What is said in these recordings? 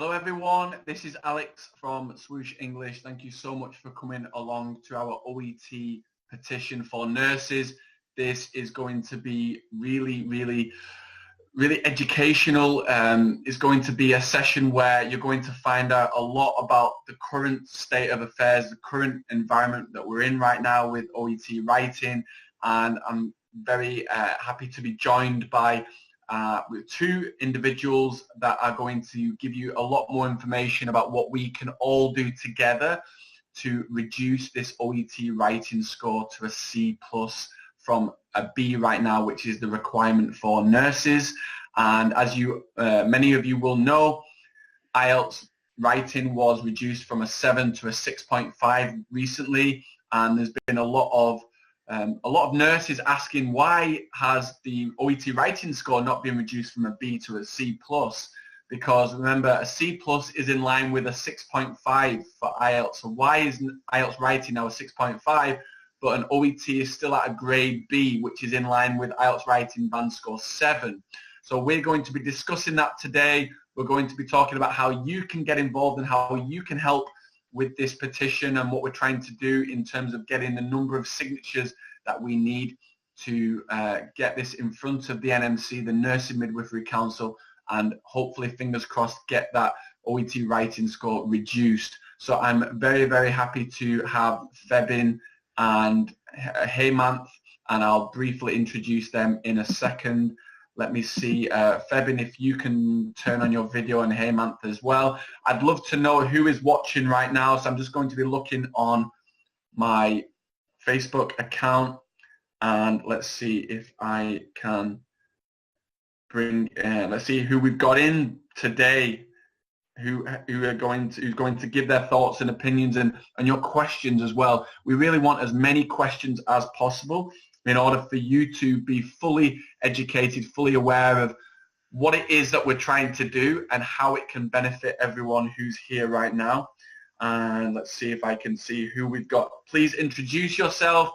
Hello everyone, this is Alex from Swoosh English. Thank you so much for coming along to our OET petition for nurses. This is going to be really educational. It's going to be a session where you're going to find out a lot about the current state of affairs, the current environment that we're in right now with OET writing, and I'm very happy to be joined by with two individuals that are going to give you a lot more information about what we can all do together to reduce this OET writing score to a C+ from a B right now, which is the requirement for nurses. And as you, many of you will know, IELTS writing was reduced from a 7 to a 6.5 recently, and there's been a lot of nurses asking why has the OET writing score not been reduced from a B to a C+, because remember a C+ is in line with a 6.5 for IELTS. So why is IELTS writing now a 6.5 but an OET is still at a grade B, which is in line with IELTS writing band score 7? So we're going to be discussing that today. We're going to be talking about how you can get involved and how you can help with this petition and what we're trying to do in terms of getting the number of signatures that we need to get this in front of the NMC, the Nursing Midwifery Council, and hopefully, fingers crossed, get that OET writing score reduced. So I'm very happy to have Febin and Hemant, and I'll briefly introduce them in a second. Let me see, Febin, if you can turn on your video, and Hemant as well. I'd love to know who is watching right now, so I'm just going to be looking on my Facebook account, and let's see if I can bring, let's see who we've got in today, who's going to give their thoughts and opinions and your questions as well. We really want as many questions as possible in order for you to be fully educated, fully aware of what it is that we're trying to do and how it can benefit everyone who's here right now. And let's see if I can see who we've got. Please introduce yourself.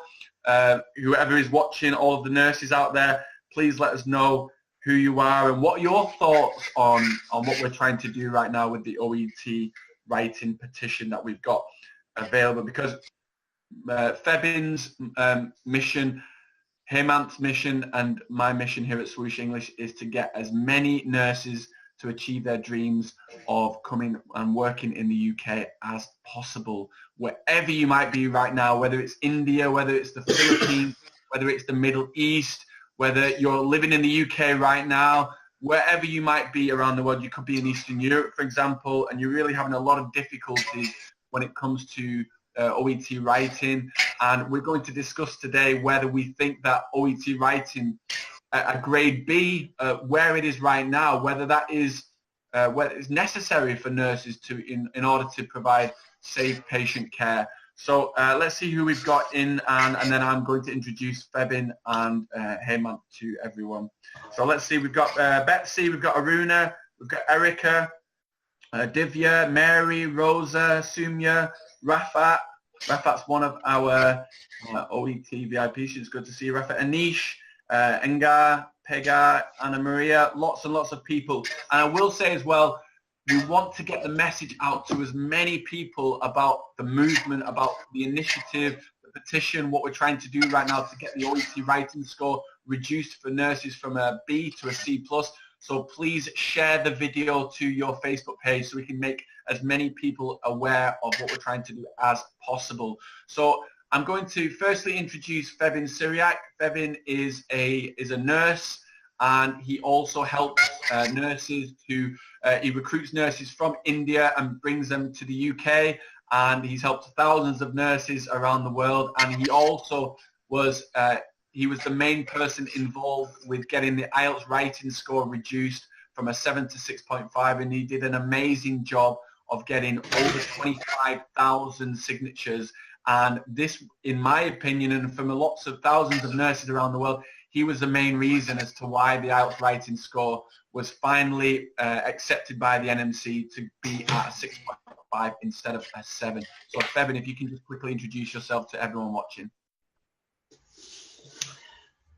Whoever is watching, all of the nurses out there, please let us know who you are and what your thoughts on what we're trying to do right now with the OET writing petition that we've got available. Because Febin's mission, Hemant's mission, and my mission here at Swoosh English is to get as many nurses to achieve their dreams of coming and working in the UK as possible, wherever you might be right now, whether it's India, whether it's the Philippines, whether it's the Middle East, whether you're living in the UK right now, wherever you might be around the world. You could be in Eastern Europe, for example, and you're really having a lot of difficulty when it comes to OET writing, and we're going to discuss today whether we think that OET writing a grade B, where it is right now, whether that is whether it's necessary for nurses to in order to provide safe patient care. So let's see who we've got in, and then I'm going to introduce Febin and Hemant to everyone. So let's see, we've got Betsy, we've got Aruna, we've got Erica, Divya, Mary, Rosa, Sumya, Rafat. Rafat's one of our OET VIPs. It's good to see you, Rafat. Anish, Enga, Pega, Anna Maria, lots and lots of people. And I will say as well, we want to get the message out to as many people about the movement, about the initiative, the petition, what we're trying to do right now to get the OET writing score reduced for nurses from a B to a C+. So please share the video to your Facebook page so we can make as many people aware of what we're trying to do as possible. So I'm going to firstly introduce Febin Syriac. Febin is a nurse, and he also helps nurses to, he recruits nurses from India and brings them to the UK, and he's helped thousands of nurses around the world, and he also was he was the main person involved with getting the IELTS writing score reduced from a 7 to 6.5, and he did an amazing job of getting over 25,000 signatures. And this, in my opinion, and from lots of thousands of nurses around the world, he was the main reason as to why the IELTS writing score was finally accepted by the NMC to be at a 6.5 instead of a 7. So Febin, if you can just quickly introduce yourself to everyone watching.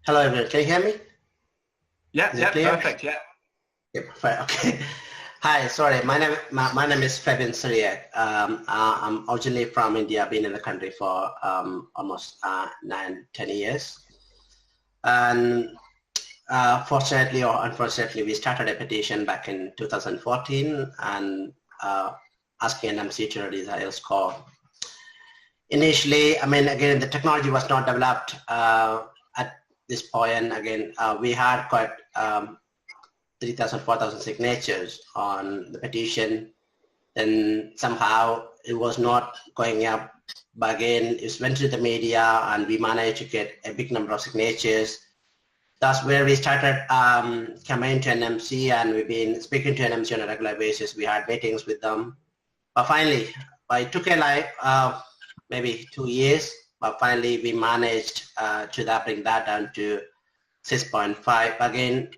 Hello everyone, can you hear me? Yeah, yeah, perfect, yeah. Yeah, perfect, okay. Hi, sorry, my name is Fabian Syriac. I'm originally from India. I've been in the country for almost 9-10 years. And fortunately or unfortunately, we started a petition back in 2014 and asking NMC to reduce IELTS score. Initially, I mean, again, the technology was not developed at this point. Again, we had quite 3,000, 4,000 signatures on the petition. Then somehow it was not going up. But again, it went to the media and we managed to get a big number of signatures. That's where we started campaigning to NMC, and we've been speaking to NMC on a regular basis. We had meetings with them. But finally, it took maybe 2 years, but finally we managed to bring that down to 6.5. Again,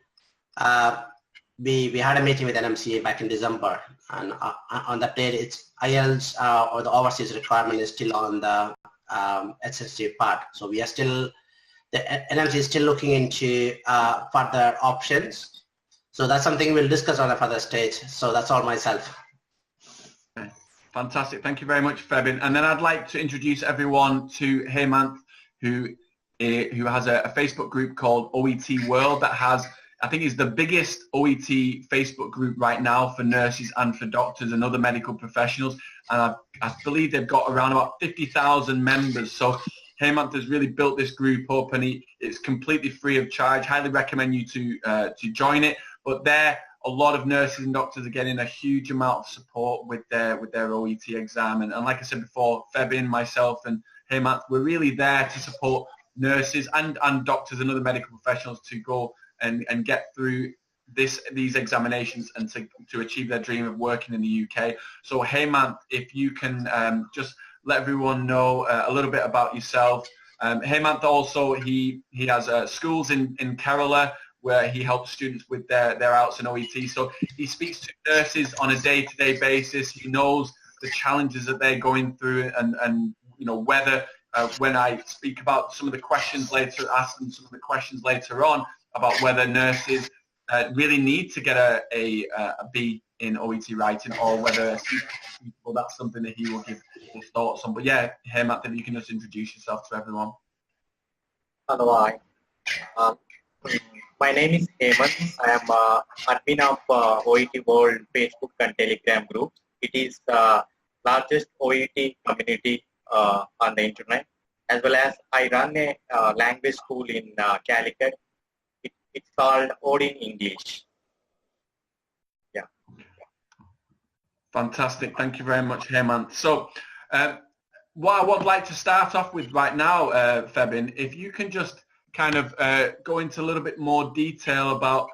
we had a meeting with NMC back in December, and on that date, it's IELTS or the overseas requirement is still on the HSC part. So we are still, the NMC is still looking into further options. So that's something we'll discuss on a further stage. So that's all myself. Okay. Fantastic. Thank you very much, Fabian. And then I'd like to introduce everyone to Hemant, who has a Facebook group called OET World that has, I think, is the biggest OET Facebook group right now for nurses and for doctors and other medical professionals. And I believe they've got around about 50,000 members. So Hemant has really built this group up, and it's completely free of charge. Highly recommend you to join it. But there, a lot of nurses and doctors are getting a huge amount of support with their OET exam. And like I said before, Fabian, myself, and Hemant, we're really there to support nurses and doctors and other medical professionals to go and get through these examinations and to achieve their dream of working in the UK. So Hemant, if you can just let everyone know a little bit about yourself. Hemant also, he has schools in Kerala where he helps students with their IELTS and OET. So he speaks to nurses on a day-to-day basis. He knows the challenges that they're going through, and you know, whether when I speak about some of the questions later, ask them some of the questions later on about whether nurses really need to get a B in OET writing, or whether well, that's something that he will give his thoughts on. But yeah, Hemant, if you can just introduce yourself to everyone. Hello, my name is Hemant. I am admin of OET World Facebook and Telegram group. It is the largest OET community on the internet, as well as I run a language school in Calicut. It's called OET English. Yeah. Fantastic. Thank you very much, Hemant. So what I would like to start off with right now, Fabian, if you can just kind of go into a little bit more detail about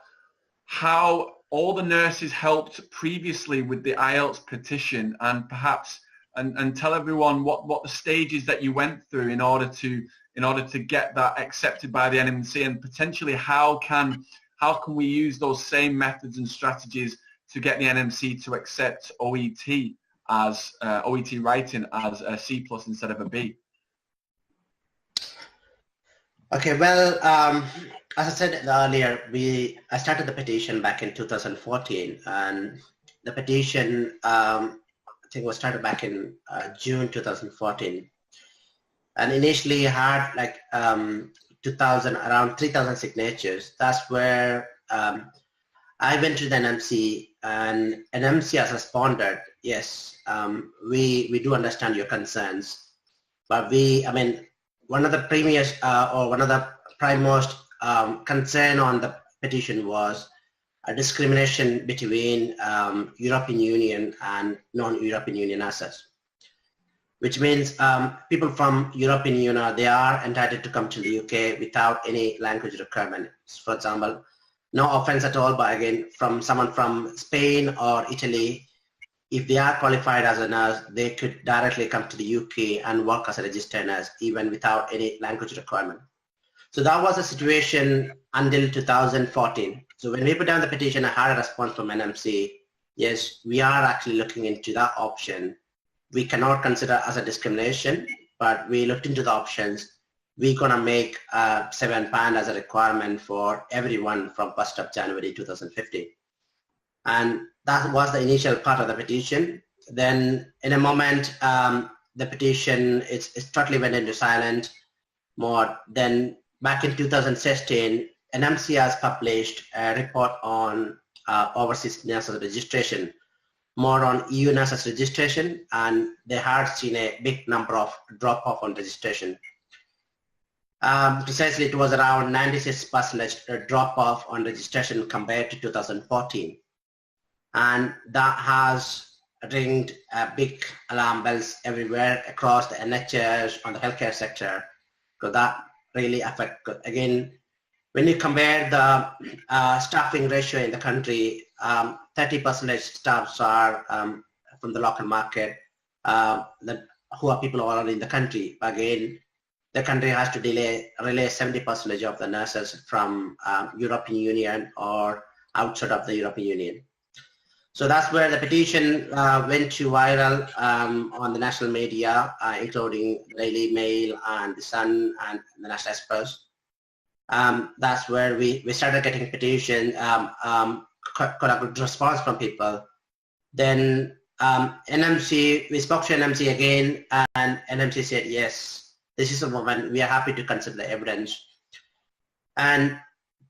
how all the nurses helped previously with the IELTS petition, and perhaps and tell everyone what the stages that you went through in order to get that accepted by the NMC, and potentially how can we use those same methods and strategies to get the NMC to accept OET as OET writing as a C+ instead of a B. Okay, well, as I said earlier, I started the petition back in 2014, and the petition I think was started back in June 2014, and initially had like around 3,000 signatures. That's where I went to the NMC, and NMC has responded, yes, we do understand your concerns, but one of the previous or one of the primemost concern on the petition was a discrimination between European Union and non-European Union assets, which means people from European Union, they are entitled to come to the UK without any language requirement. For example, no offense at all, but again, from someone from Spain or Italy, if they are qualified as a nurse, they could directly come to the UK and work as a registered nurse, even without any language requirement. So that was the situation until 2014. So when we put down the petition, I had a response from NMC. Yes, we are actually looking into that option. We cannot consider as a discrimination, but we looked into the options. We're going to make £7 as a requirement for everyone from 1st of January 2015. And that was the initial part of the petition. Then in a moment, the petition is totally went into silent mode. Then back in 2016, NMC has published a report on overseas nurses registration, more on EU nurses registration, and they had seen a big number of drop-off on registration. Precisely, it was around 96% drop-off on registration compared to 2014. And that has ringed big alarm bells everywhere across the NHS, on the healthcare sector, because that really affects, again, when you compare the staffing ratio in the country, 30% staffs are from the local market, who are people already in the country. Again, the country has to relay 70% of the nurses from European Union or outside of the European Union. So that's where the petition went to viral on the national media, including Daily Mail and The Sun and the National Express. That's where we started getting petition, quite a good response from people. Then NMC, we spoke to NMC again, and NMC said, yes, this is a moment, we are happy to consider the evidence. And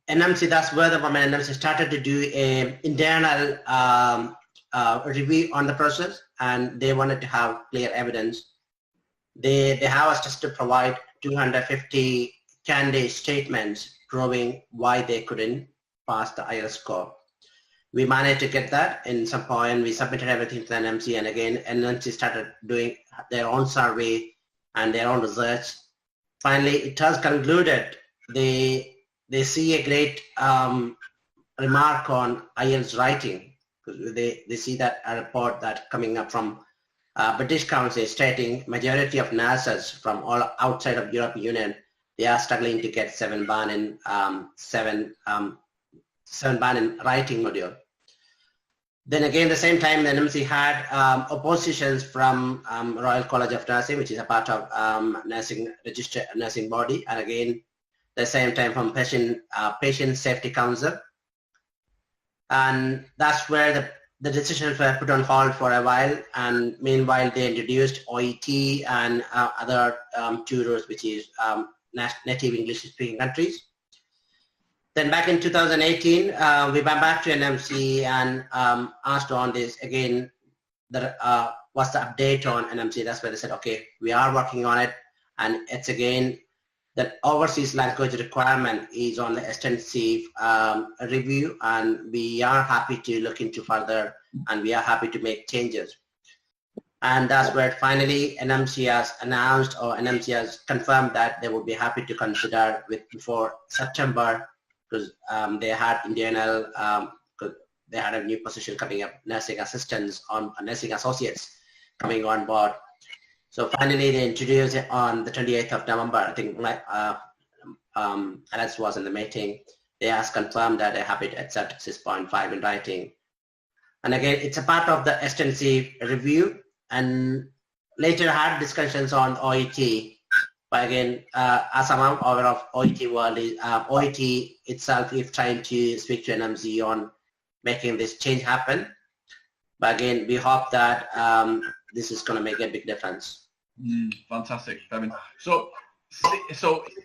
NMC, that's where the moment NMC started to do a internal review on the process, and they wanted to have clear evidence. They have us just to provide 250 candidate statements proving why they couldn't pass the IELTS score. We managed to get that in some point. We submitted everything to the NMC, and again, NMC started doing their own survey and their own research. Finally, it has concluded they see a great remark on IELTS writing. They see that a report that coming up from British Council stating majority of nurses from all outside of European Union, they are struggling to get 7 band in writing module. Then again, the same time, the NMC had oppositions from Royal College of Nursing, which is a part of nursing body, and again, the same time from Patient Safety Council. And that's where the decisions were put on hold for a while, and meanwhile they introduced OET and other tutors, which is native English speaking countries. Then back in 2018, we went back to NMC and asked on this again, what's the update on NMC? That's where they said, okay, we are working on it, and it's again, that overseas language requirement is on the extensive review, and we are happy to look into further, and we are happy to make changes. And that's where finally NMC has announced, or NMC has confirmed, that they would be happy to consider before September, because they had internal, they had a new position coming up, nursing assistants on nursing associates coming on board. So finally, they introduced it on the 28th of November. I think Alex was in the meeting. They has confirmed that they're happy to accept 6.5 in writing. And again, it's a part of the extensive review, and later had discussions on OET. But again, as I'm aware of OET world, OET itself is trying to speak to NMC on making this change happen. But again, we hope that this is going to make a big difference. Fantastic, Kevin. So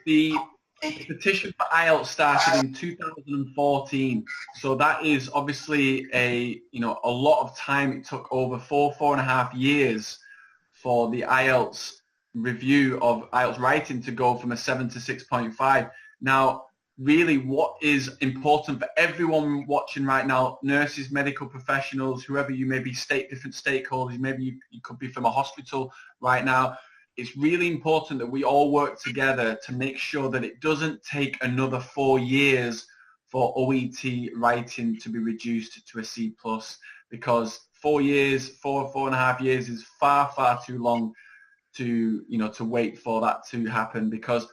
the petition for IELTS started in 2014. So that is obviously a lot of time. It took over 4.5 years for the IELTS review of IELTS writing to go from a 7 to 6.5. Now, really, what is important for everyone watching right now, nurses, medical professionals, whoever you may be, different stakeholders, maybe you could be from a hospital right now, it's really important that we all work together to make sure that it doesn't take another 4 years for OET writing to be reduced to a C+, because 4.5 years is far too long to wait for that to happen. Because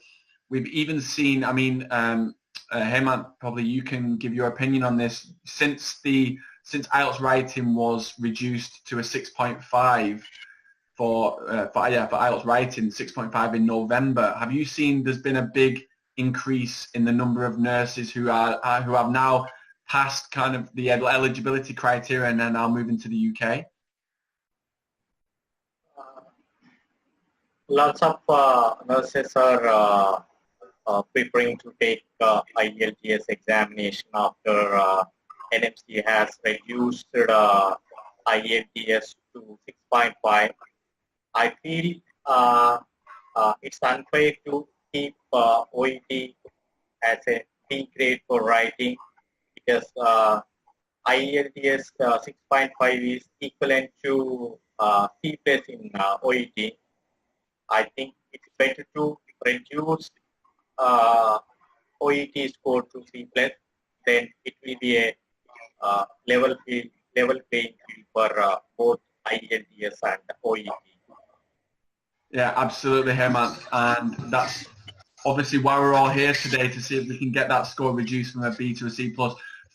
we've even seen, Heyman, probably you can give your opinion on this. Since IELTS writing was reduced to a 6.5 for IELTS writing, 6.5 in November, have you seen there's been a big increase in the number of nurses who have now passed kind of the eligibility criteria and then are moving to the UK? Lots of nurses are preparing to take IELTS examination after NMC has reduced IELTS to 6.5. I feel it's unfair to keep OET as a B grade for writing, because IELTS 6.5 is equivalent to Cplus in OET. I think it's better to reduce OET score to Cplus, then it will be a level playing field for both IELTS and OET. Yeah, absolutely, Hemant, and that's obviously why we're all here today, to see if we can get that score reduced from a B to a C+.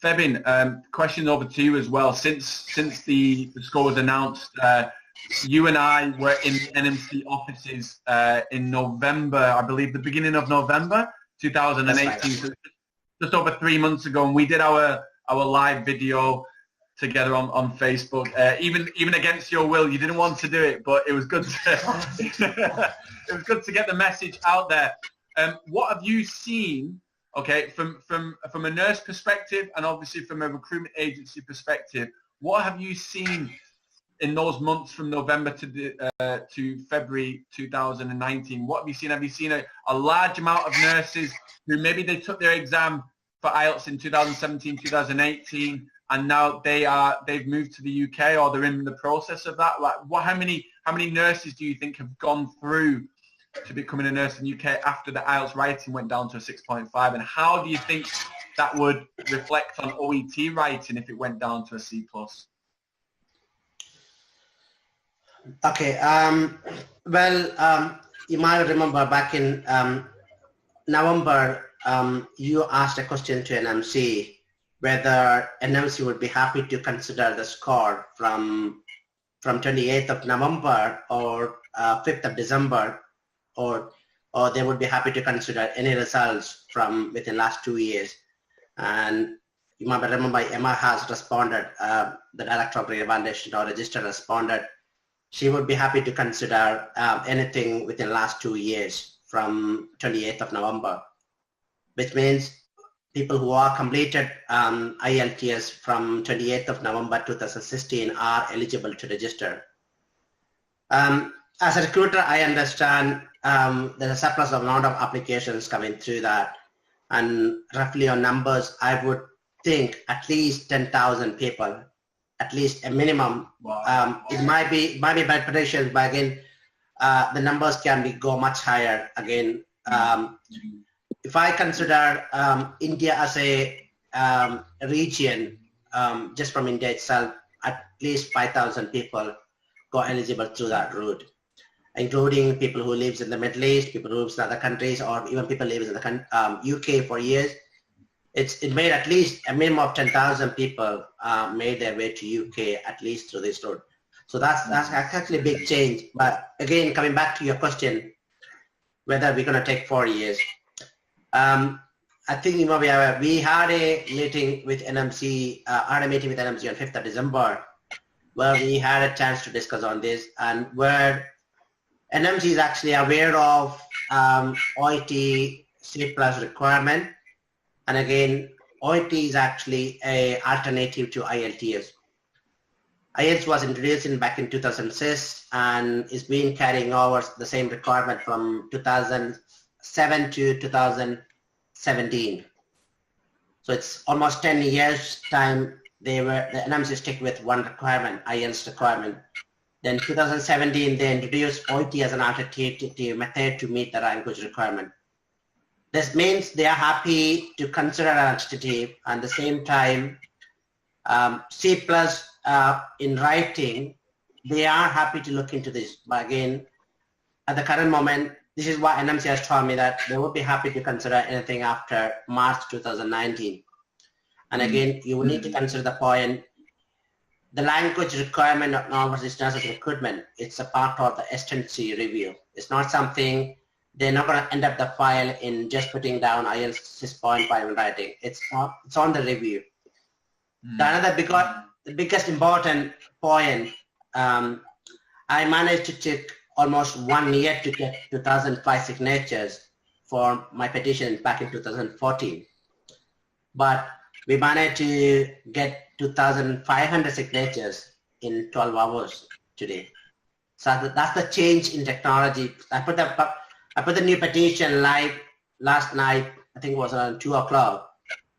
Febin, question over to you as well. Since the score was announced, you and I were in the NMC offices in November, I believe the beginning of November 2018, right. So just over 3 months ago, and we did our live video together on Facebook. Even against your will, you didn't want to do it, but it was good to it was good to get the message out there. What have you seen, okay, from a nurse perspective and obviously from a recruitment agency perspective, what have you seen in those months from November to February 2019? What have you seen? Have you seen a large amount of nurses who maybe they took their exam for IELTS in 2017, 2018, and now they've moved to the UK, or they're in the process of that? Like, how many nurses do you think have gone through to becoming a nurse in the UK after the IELTS writing went down to a 6.5, and how do you think that would reflect on OET writing if it went down to a C+? Okay, well, you might remember back in November, you asked a question to NMC whether NMC would be happy to consider the score from 28th of November or 5th of December, or they would be happy to consider any results from within the last 2 years. And you might remember Emma has responded, the Director of Revalidation or Register responded, she would be happy to consider anything within the last 2 years from 28th of November, which means people who are completed IELTS from 28th of November 2016 are eligible to register. As a recruiter, I understand there's a surplus amount of applications coming through that, and roughly on numbers, I would think at least 10,000 people, at least a minimum. Wow. It might be bad predictions, but again, the numbers can go much higher. Again, if I consider India as a region, just from India itself, at least 5,000 people got eligible through that route, including people who lives in the Middle East, people who lives in other countries, or even people lives in the UK for years. It made at least a minimum of 10,000 people made their way to UK at least through this route. So that's actually a big change. But again, coming back to your question, whether we're going to take 4 years, I think we had a meeting with NMC, on 5th of December, where we had a chance to discuss on this, and where NMC is actually aware of OET C+ requirement. And again, OET is actually an alternative to IELTS. IELTS was introduced back in 2006 and is being carrying over the same requirement from 2007 to 2017. So it's almost 10 years time the NMC stick with one requirement, IELTS requirement. Then 2017 they introduced OET as an alternative method to meet the language requirement. This means they are happy to consider an alternative, and at the same time, C+ in writing, they are happy to look into this. But again, at the current moment, this is what NMC has told me, that they would be happy to consider anything after March 2019. And again, you will need to consider the point, the language requirement of non-overseas nurses recruitment, it's a part of the extensive review. It's not something, they're not going to end up the file in just putting down IELTS 6.5 in writing. It's on the review. The biggest important point, I managed to take almost 1 year to get 2005 signatures for my petition back in 2014. But we managed to get 2,500 signatures in 12 hours today. So that's the change in technology. I put the new petition live last night, I think it was around 2 o'clock.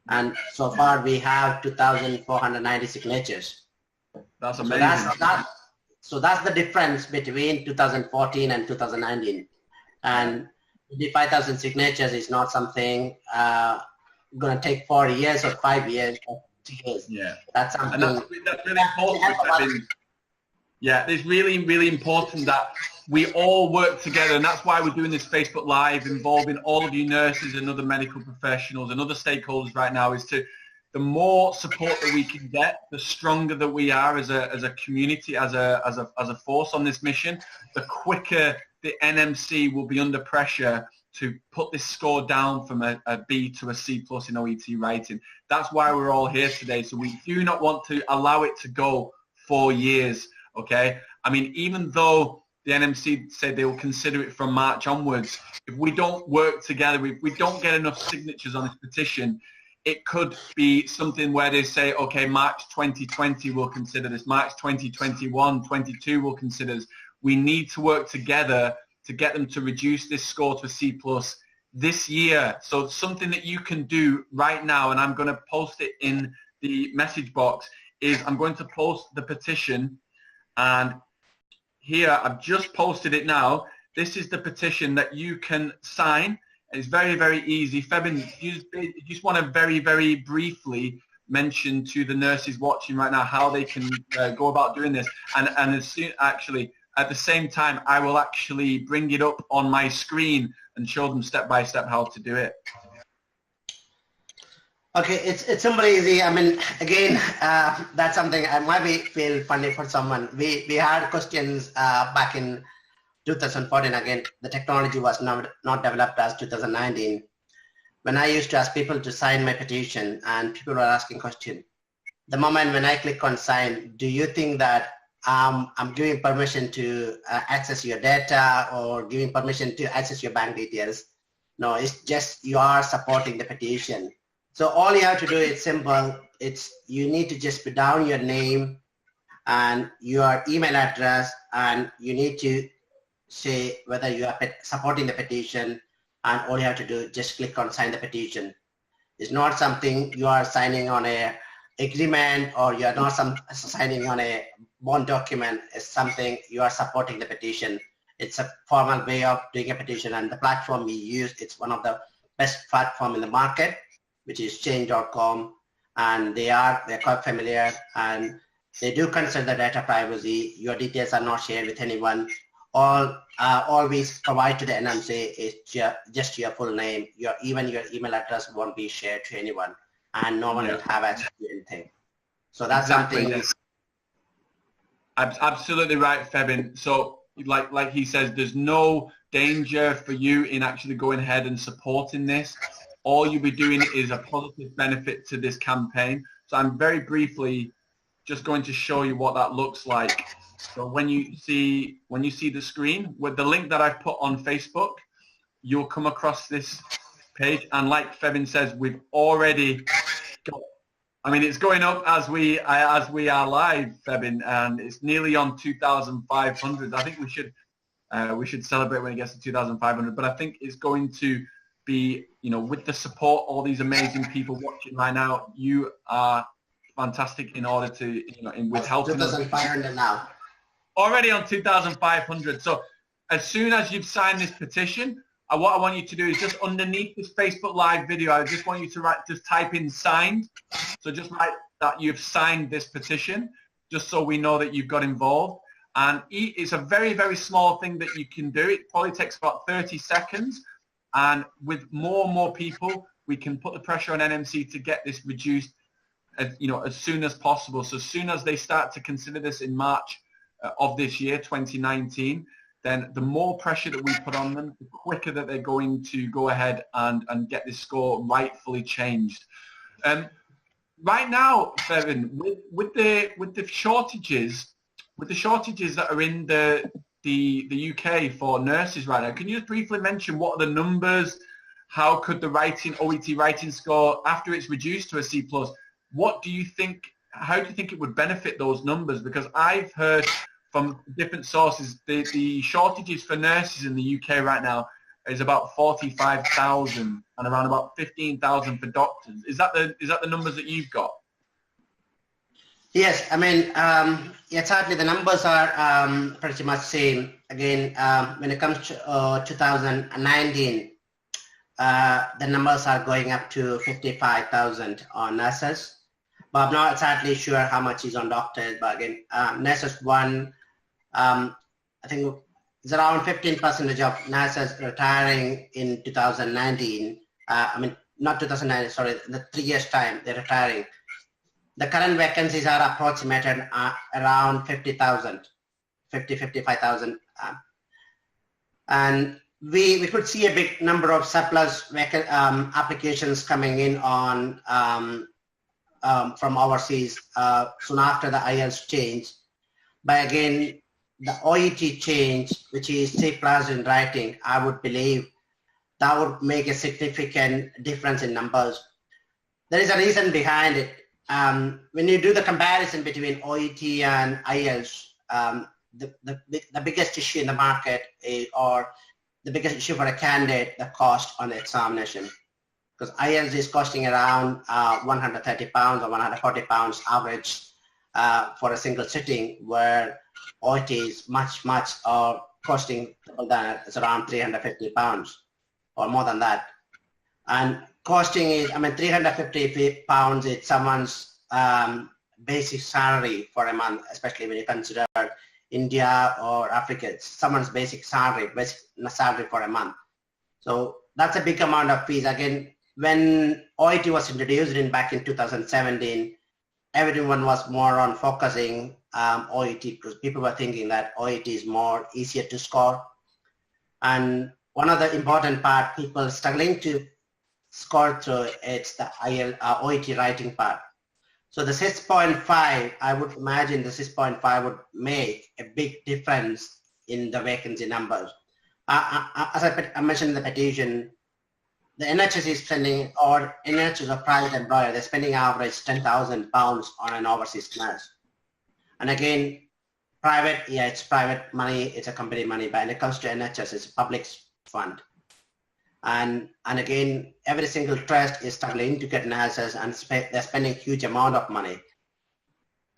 And so far we have 2,490 signatures. That's amazing. So that's the difference between 2014 and 2019. And the 5,000 signatures is not something going to take 4 years or 5 years or 2 years. Yeah. That's something. And that's really important. Yeah, it's really, really important that we all work together, and that's why we're doing this Facebook Live, involving all of you nurses and other medical professionals and other stakeholders right now. Is to the more support that we can get, the stronger that we are as a community, as a force on this mission. The quicker the NMC will be under pressure to put this score down from a B to a C+ in OET writing. That's why we're all here today. So we do not want to allow it to go 4 years. Okay, I mean, even though the NMC said they will consider it from March onwards, if we don't work together, if we don't get enough signatures on this petition, it could be something where they say, okay, March 2020 we'll consider this, March 2021, 22 we'll consider this. We need to work together to get them to reduce this score to a C+ this year. So something that you can do right now, and I'm going to post it in the message box, is I'm going to post the petition. And here, I've just posted it now. This is the petition that you can sign. It's very, very easy. Febin, you just want to very, very briefly mention to the nurses watching right now how they can go about doing this. And as soon, actually, at the same time, I will actually bring it up on my screen and show them step by step how to do it. Okay, it's simple, easy. I mean, again, that's something I might feel funny for someone. We had questions back in 2014. Again, the technology was not developed as 2019. When I used to ask people to sign my petition, and people were asking questions. The moment when I click on sign, do you think that I'm giving permission to access your data or giving permission to access your bank details? No, it's just you are supporting the petition. So all you have to do is simple. You need to just put down your name and your email address, and you need to say whether you are supporting the petition, and all you have to do is just click on sign the petition. It's not something you are signing on a agreement, or you are not signing on a bond document. It's something you are supporting the petition. It's a formal way of doing a petition, and the platform we use, it's one of the best platform in the market, which is change.com, and they're quite familiar, and they do consider the data privacy. Your details are not shared with anyone. All we provide to the NMC is just your full name. Even your email address won't be shared to anyone, and no one will have access to anything. So that's exactly something. Absolutely right, Febin. So like he says, there's no danger for you in actually going ahead and supporting this. All you'll be doing is a positive benefit to this campaign. So I'm very briefly just going to show you what that looks like. So when you see the screen with the link that I've put on Facebook, you'll come across this page. And like Febin says, we've already got, I mean, it's going up as we are live, Febin, and it's nearly on 2,500. I think we should celebrate when it gets to 2,500. But I think it's going to be, with the support, all these amazing people watching right now, you are fantastic in order to, with helping us. 2,500 now. Already on 2,500. So as soon as you've signed this petition, what I want you to do is just underneath this Facebook Live video, I just want you to just type in signed. So just write that you've signed this petition, just so we know that you've got involved. And it's a very, very small thing that you can do. It probably takes about 30 seconds. And with more and more people, we can put the pressure on NMC to get this reduced, as soon as possible. So as soon as they start to consider this in March of this year, 2019, then the more pressure that we put on them, the quicker that they're going to go ahead and get this score rightfully changed. right now, Fevin, with the shortages that are in the UK for nurses right now, can you just briefly mention what are the numbers? How could the OET writing score, after it's reduced to a C+, how do you think it would benefit those numbers? Because I've heard from different sources the shortages for nurses in the UK right now is about 45,000 and around about 15,000 for doctors. Is that the numbers that you've got? Yes, I mean, certainly the numbers are pretty much same. Again, when it comes to 2019, the numbers are going up to 55,000 on nurses. But I'm not exactly sure how much is on doctors. But again, nurses I think it's around 15% of nurses retiring in 2019. I mean, not 2019, sorry, the 3 years time they're retiring. The current vacancies are approximated around 50,000, 55,000. And we could see a big number of surplus applications coming in on from overseas soon after the IELTS change. But again, the OET change, which is C+ in writing, I would believe that would make a significant difference in numbers. There is a reason behind it. When you do the comparison between OET and IELTS, the biggest issue in the market or the biggest issue for a candidate, the cost on the examination. Because IELTS is costing around £130 or £140 average for a single sitting, where OET is much costing than it's around £350 or more than that. And costing is, I mean, £350 is someone's basic salary for a month, especially when you consider India or Africa. It's someone's basic salary for a month. So that's a big amount of fees. Again, when OET was introduced back in 2017, everyone was more on focusing OET because people were thinking that OET is more easier to score. And one of the important part people struggling to score through, it's the OET writing part. So the 6.5, I would imagine the 6.5 would make a big difference in the vacancy numbers. As I mentioned in the petition, the NHS is spending, or NHS or private employer, they're spending average £10,000 on an overseas nurse. And again, private, yeah, it's private money, it's a company money, but when it comes to NHS, it's a public fund. And again, every single trust is struggling to get nurses, and they're spending a huge amount of money.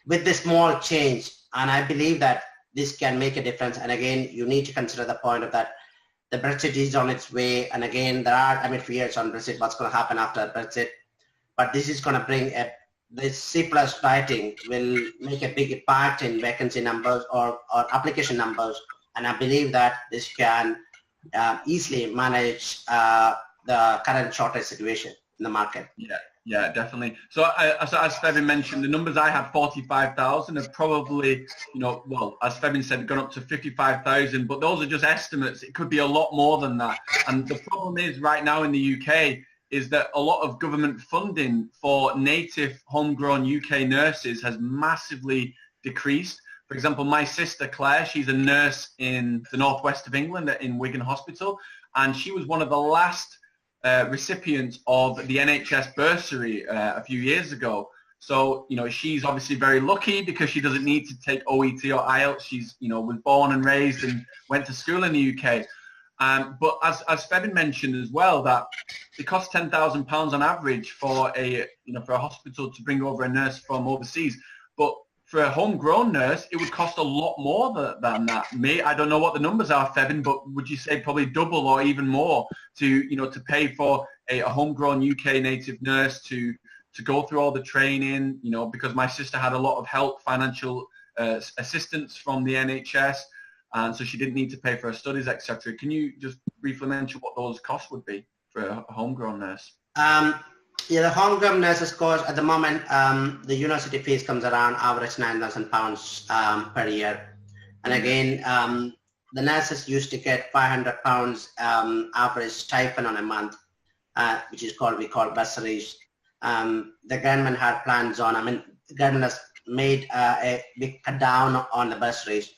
With this small change, and I believe that this can make a difference, and again, you need to consider the point of that the Brexit is on its way, and again, there are fears on Brexit, what's going to happen after Brexit, but this is going to bring this C+ writing will make a big impact in vacancy numbers or application numbers, and I believe that this can easily manage the current shortage situation in the market. Yeah, definitely. So as Fevin mentioned, the numbers I had, 45,000, have probably, well, as Fevin said, gone up to 55,000, but those are just estimates. It could be a lot more than that. And the problem is right now in the UK is that a lot of government funding for native homegrown UK nurses has massively decreased. For example, my sister Claire, she's a nurse in the northwest of England in Wigan Hospital, and she was one of the last recipients of the NHS bursary a few years ago. So, she's obviously very lucky because she doesn't need to take OET or IELTS. She's, was born and raised and went to school in the UK. But as Fevin mentioned as well, that it costs £10,000 on average for a hospital to bring over a nurse from overseas. But for a homegrown nurse, it would cost a lot more than that. I don't know what the numbers are, Fevin, but would you say probably double or even more to pay for a homegrown UK native nurse to go through all the training, because my sister had a lot of help, financial assistance from the NHS, and so she didn't need to pay for her studies, etc. Can you just briefly mention what those costs would be for a homegrown nurse? Yeah, the homegrown nurses course at the moment, the university fees comes around average £9,000 per year. And again, the nurses used to get £500 average stipend on a month, which is we call bursaries. the government had plans on, the government has made a big cut down on the bursaries,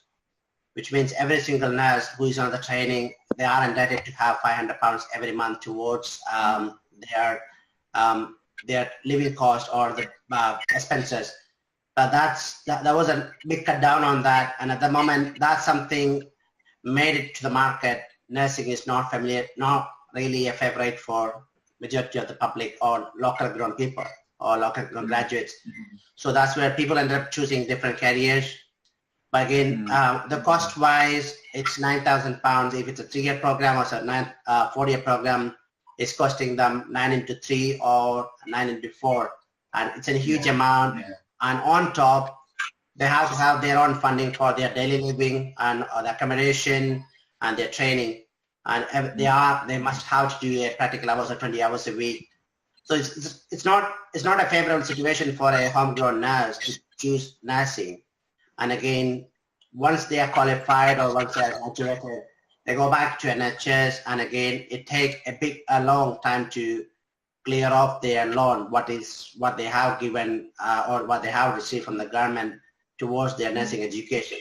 which means every single nurse who is on the training, they are indebted to have £500 every month towards their living cost or the expenses. But that was a big cut down on that, and at the moment that's something made it to the market. Nursing is not really a favorite for majority of the public or local grown people or local grown graduates. So that's where people end up choosing different careers. But again, the cost wise, it's £9,000 if it's a 3-year program, or a 4-year program. It's costing them 9 into 3 or 9 into 4, and it's a huge amount. And on top, they have to have their own funding for their daily living and the accommodation and their training, and they must have to do a practical hours or 20 hours a week. So it's not a favorable situation for a homegrown nurse to choose nursing. And again, once they are qualified or once they are graduated, they go back to NHS, and again, it takes a long time to clear off their loan, what they have given or what they have received from the government towards their nursing education.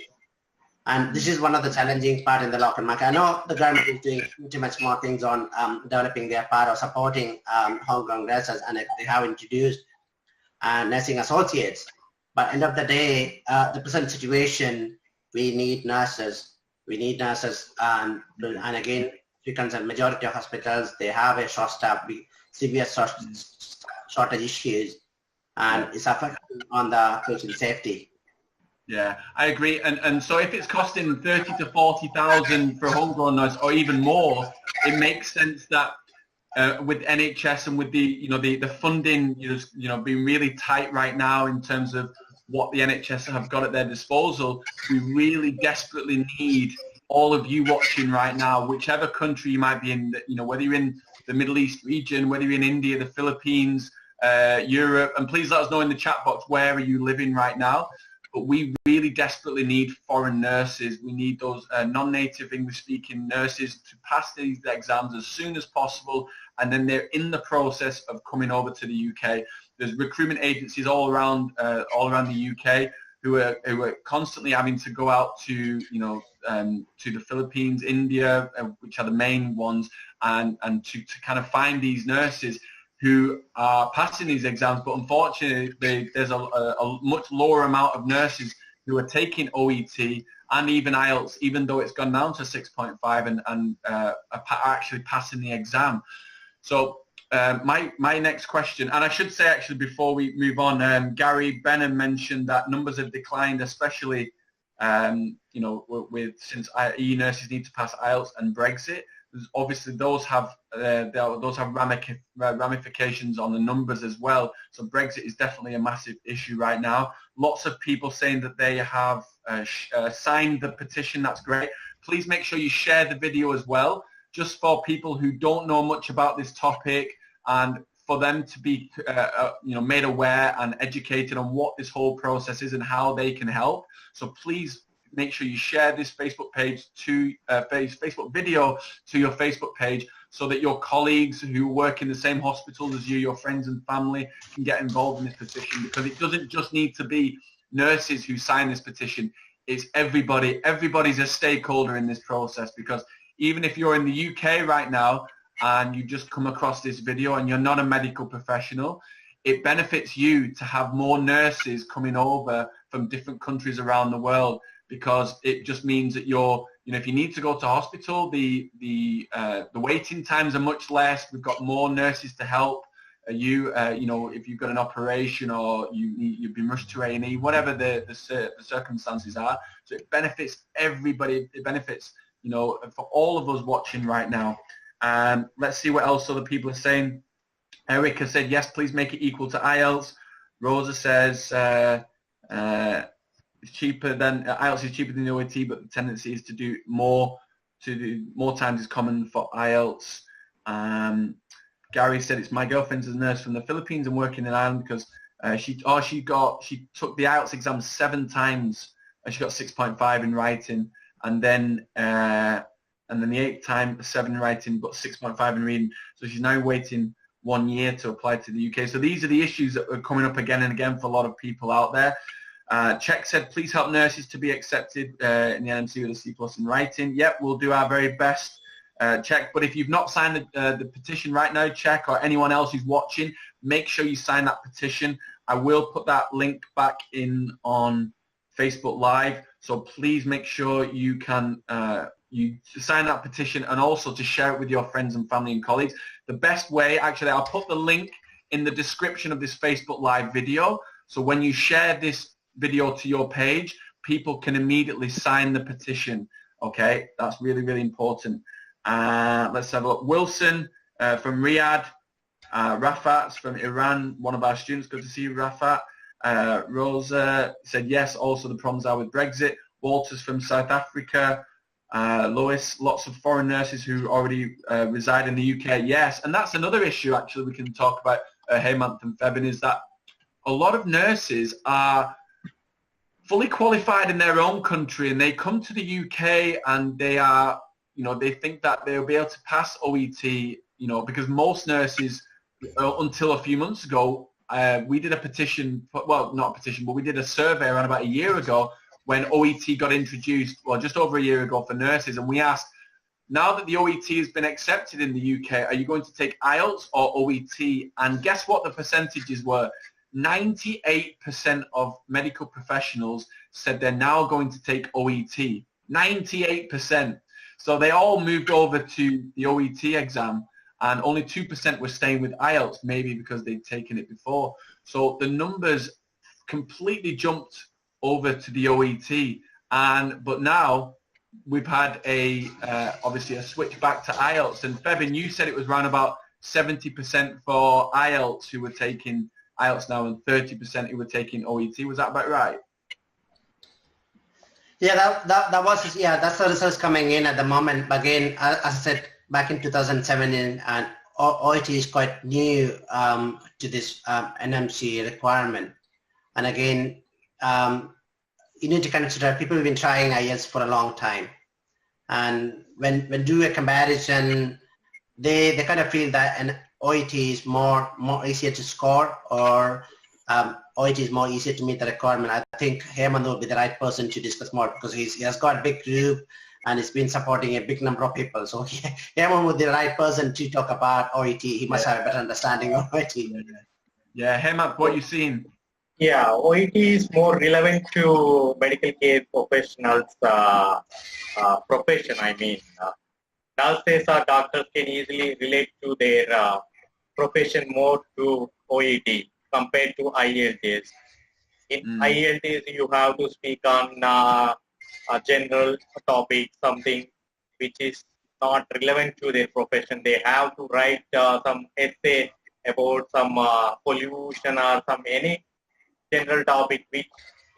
And this is one of the challenging part in the local market. I know the government is doing pretty much more things on developing their part or supporting homegrown nurses, and they have introduced nursing associates. But end of the day, the present situation, we need nurses. And again, because the majority of hospitals, they have a short staff, severe shortage issues, and it's affecting on the patient safety. Yeah, I agree. And so if it's costing 30 to 40,000 for a homegrown nurse or even more, it makes sense that with NHS and with the funding, being really tight right now in terms of what the NHS have got at their disposal, we really desperately need all of you watching right now, whichever country you might be in, whether you're in the Middle East region, whether you're in India, the Philippines, Europe, and please let us know in the chat box, where are you living right now? But we really desperately need foreign nurses. We need those non-native English-speaking nurses to pass these exams as soon as possible, and then they're in the process of coming over to the UK. There's recruitment agencies all around the UK who are constantly having to go out to to the Philippines, India, which are the main ones, and to kind of find these nurses who are passing these exams. But unfortunately, there's a much lower amount of nurses who are taking OET and even IELTS, even though it's gone down to 6.5 and are actually passing the exam. So my next question, and I should say actually before we move on, Gary Benham mentioned that numbers have declined, especially since EU nurses need to pass IELTS and Brexit. Obviously, those have ramifications on the numbers as well. So Brexit is definitely a massive issue right now. Lots of people saying that they have signed the petition. That's great. Please make sure you share the video as well, just for people who don't know much about this topic, and for them to be made aware and educated on what this whole process is and how they can help. So please make sure you share this Facebook page to Facebook video to your Facebook page, so that your colleagues who work in the same hospitals as you, your friends and family, can get involved in this petition, because it doesn't just need to be nurses who sign this petition. It's everybody. Everybody's a stakeholder in this process, because even if you're in the UK right now and you just come across this video and you're not a medical professional, it benefits you to have more nurses coming over from different countries around the world, because it just means that if you need to go to hospital, the waiting times are much less. We've got more nurses to help you. If you've got an operation or you've been rushed to A&E, whatever the circumstances are. So it benefits everybody. It benefits for all of us watching right now. Let's see what else other people are saying. Erica said, yes, please make it equal to IELTS. Rosa says, it's cheaper than IELTS is cheaper than the OET, but the tendency is to do more times is common for IELTS. Gary said, it's my girlfriend's a nurse from the Philippines and working in Ireland, because she took the IELTS exam 7 times and she got 6.5 in writing, and then the 8th time 7 in writing but 6.5 in reading. So she's now waiting 1 year to apply to the UK. So these are the issues that are coming up again and again for a lot of people out there. Czech said, please help nurses to be accepted in the NMC with a C+ in writing. Yep, we'll do our very best, Czech. But if you've not signed the petition right now, Czech, or anyone else who's watching, make sure you sign that petition. I will put that link back in on Facebook Live. So please make sure you can you sign that petition, and also to share it with your friends and family and colleagues. The best way, actually, I'll put the link in the description of this Facebook Live video. So when you share this video to your page, people can immediately sign the petition. Okay, that's really, really important. Let's have a look. Wilson from Riyadh, Rafat from Iran, one of our students. Good to see you, Rafat. Rosa said yes, also the problems are with Brexit. Walters from South Africa. Lois, lots of foreign nurses who already reside in the UK. Yes, and that's another issue actually we can talk about, Hemant and Febin, is that a lot of nurses are fully qualified in their own country, and they come to the UK and they are, you know, they think that they'll be able to pass OET, you know, because most nurses, until a few months ago, we did a petition, well, not a petition, but we did a survey around about a year ago when OET got introduced, well, just over a year ago for nurses, and we asked, now that the OET has been accepted in the UK, are you going to take IELTS or OET? And guess what the percentages were? 98% of medical professionals said they're now going to take OET. 98%. So they all moved over to the OET exam, and only 2% were staying with IELTS, maybe because they'd taken it before. So the numbers completely jumped over to the OET, but now we've had obviously a switch back to IELTS. And Febin, you said it was around about 70% for IELTS who were taking IELTS now, and 30% who were taking OET. Was that about right? Yeah, that's the results coming in at the moment. Again, as I said, back in 2017, and OET is quite new to this NMC requirement. And again, you need to consider people have been trying IELTS for a long time, and when do a comparison, they kind of feel that an OET is more easier to score, or OET is more easier to meet the requirement. I think Hemant will be the right person to discuss more, because he has got a big group and he's been supporting a big number of people. So Hemant would be the right person to talk about OET. He must have a better understanding of OET. Yeah, Hemant, what you seen? Yeah, OET is more relevant to medical care professionals' profession. I mean, nurses or doctors can easily relate to their profession more to OET compared to IELTS. In IELTS, you have to speak on a general topic, something which is not relevant to their profession. They have to write some essay about some pollution or any general topic which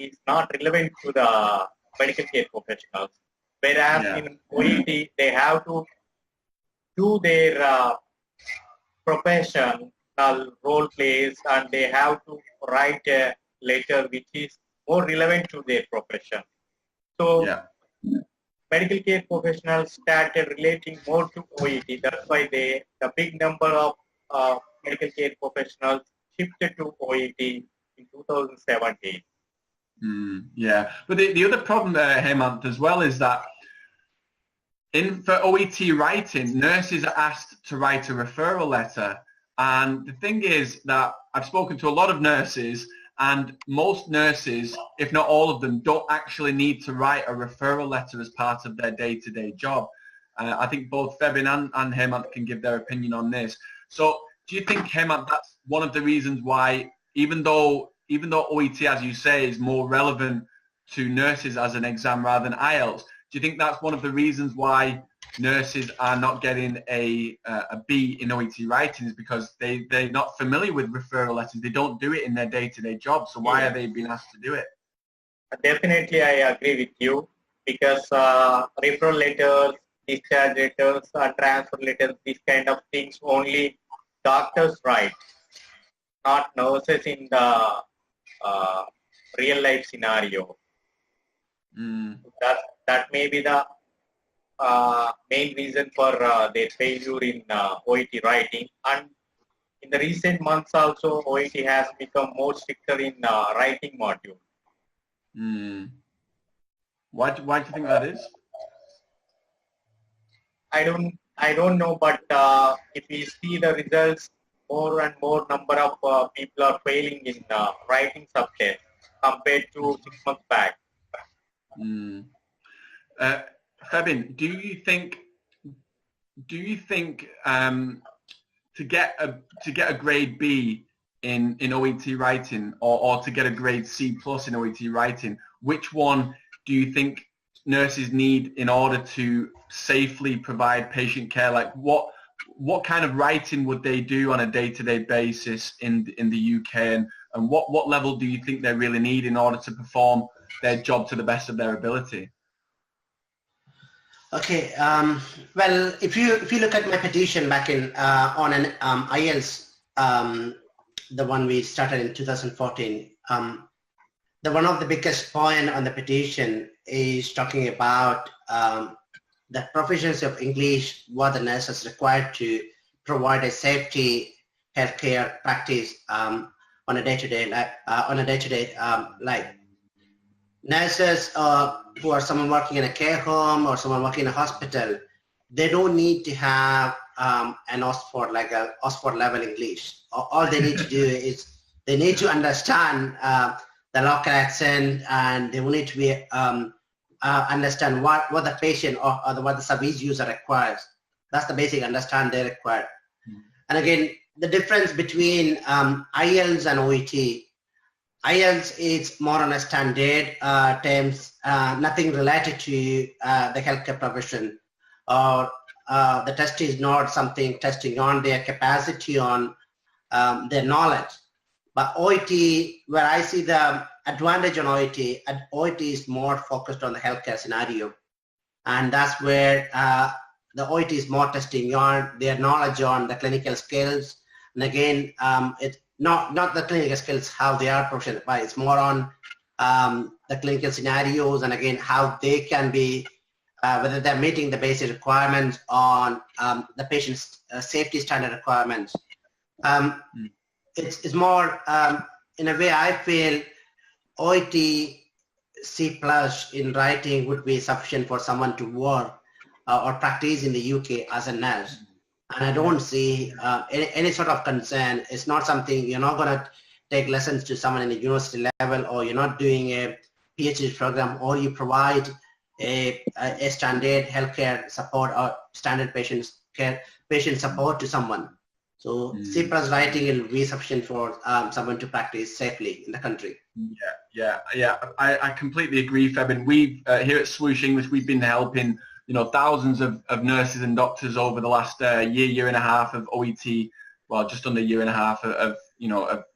is not relevant to the medical care professionals. Whereas in OET, they have to do their professional role plays, and they have to write a letter which is more relevant to their profession. So medical care professionals started relating more to OET. That's why the big number of medical care professionals shifted to OET in 2017. Yeah, but the other problem there, Hemant, as well, is that for OET writing, nurses are asked to write a referral letter. And the thing is that I've spoken to a lot of nurses, and most nurses, if not all of them, don't actually need to write a referral letter as part of their day-to-day job. I think both Febin and Hemant can give their opinion on this. So do you think, Hemant, that's one of the reasons why, even though OET, as you say, is more relevant to nurses as an exam rather than IELTS, do you think that's one of the reasons why nurses are not getting a B in OET writing, is because they're not familiar with referral letters? They don't do it in their day-to-day job. So why are they being asked to do it? Definitely, I agree with you, because referral letters, discharge letters, transfer letters, these kind of things only doctors write, not nurses in the real life scenario. That may be the main reason for their failure in OET writing. And in the recent months also, OET has become more stricter in writing module. Why do you think that is? I don't know, but if we see the results, more and more number of people are failing in writing subtest compared to 6 months back. Febin, do you think to get a grade B in OET writing or to get a grade C+ in OET writing, which one do you think nurses need in order to safely provide patient care? Like what kind of writing would they do on a day-to-day basis in the UK, and what level do you think they really need in order to perform their job to the best of their ability? Okay, well, if you look at my petition back in on an IELTS, the one we started in 2014, the one of the biggest point on the petition is talking about the proficiency of English, what the nurses required to provide a safety healthcare practice on a day-to-day life. Nurses who are someone working in a care home or someone working in a hospital, they don't need to have an Oxford, like a Oxford level English. All they need to do is they need to understand the local accent, and they will need to be understand what the patient or what the service user requires. That's the basic understand they require. And again, the difference between IELTS and OET. IELTS is more on a standard terms, nothing related to the healthcare profession, or the test is not something testing on their capacity, on their knowledge. But OET, where I see the advantage on OET is more focused on the healthcare scenario, and that's where the OET is more testing on their knowledge on the clinical skills. And again, it's not the clinical skills, how they are proficient, but it's more on the clinical scenarios, and again, how they can be, whether they're meeting the basic requirements on the patient's safety standard requirements. It's more, in a way, I feel OET C+ in writing would be sufficient for someone to work or practice in the UK as a nurse. And I don't see any sort of concern. It's not something, you're not going to take lessons to someone in the university level, or you're not doing a PhD program, or you provide a standard healthcare support or standard patient support to someone. So C+ writing will be sufficient for someone to practice safely in the country. Yeah. I completely agree, Febin. We've here at Swoosh English, we've been helping thousands of nurses and doctors over the last year and a half of OET, well, just under a year and a half of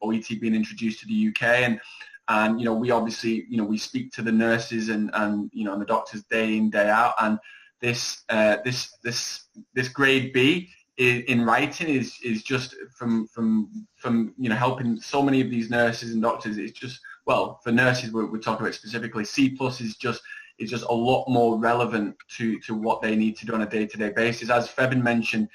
OET being introduced to the UK, and we obviously we speak to the nurses and the doctors day in, day out, and this grade B in writing is just from helping so many of these nurses and doctors. It's just, well, for nurses we're talking about specifically, C+ is just a lot more relevant to what they need to do on a day-to-day basis. As Febin mentioned,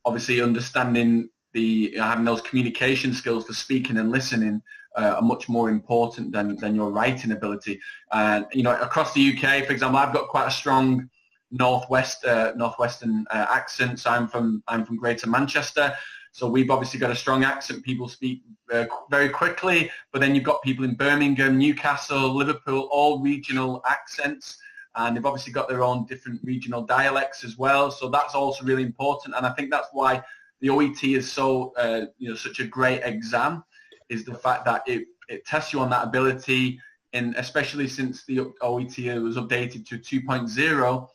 obviously understanding having those communication skills for speaking and listening are much more important than your writing ability. And across the UK, for example, I've got quite a strong northwestern accent. So I'm from Greater Manchester. So we've obviously got a strong accent. People speak very quickly, but then you've got people in Birmingham, Newcastle, Liverpool, all regional accents, and they've obviously got their own different regional dialects as well. So that's also really important, and I think that's why the OET is so such a great exam, is the fact that it tests you on that ability, and especially since the OET was updated to 2.0.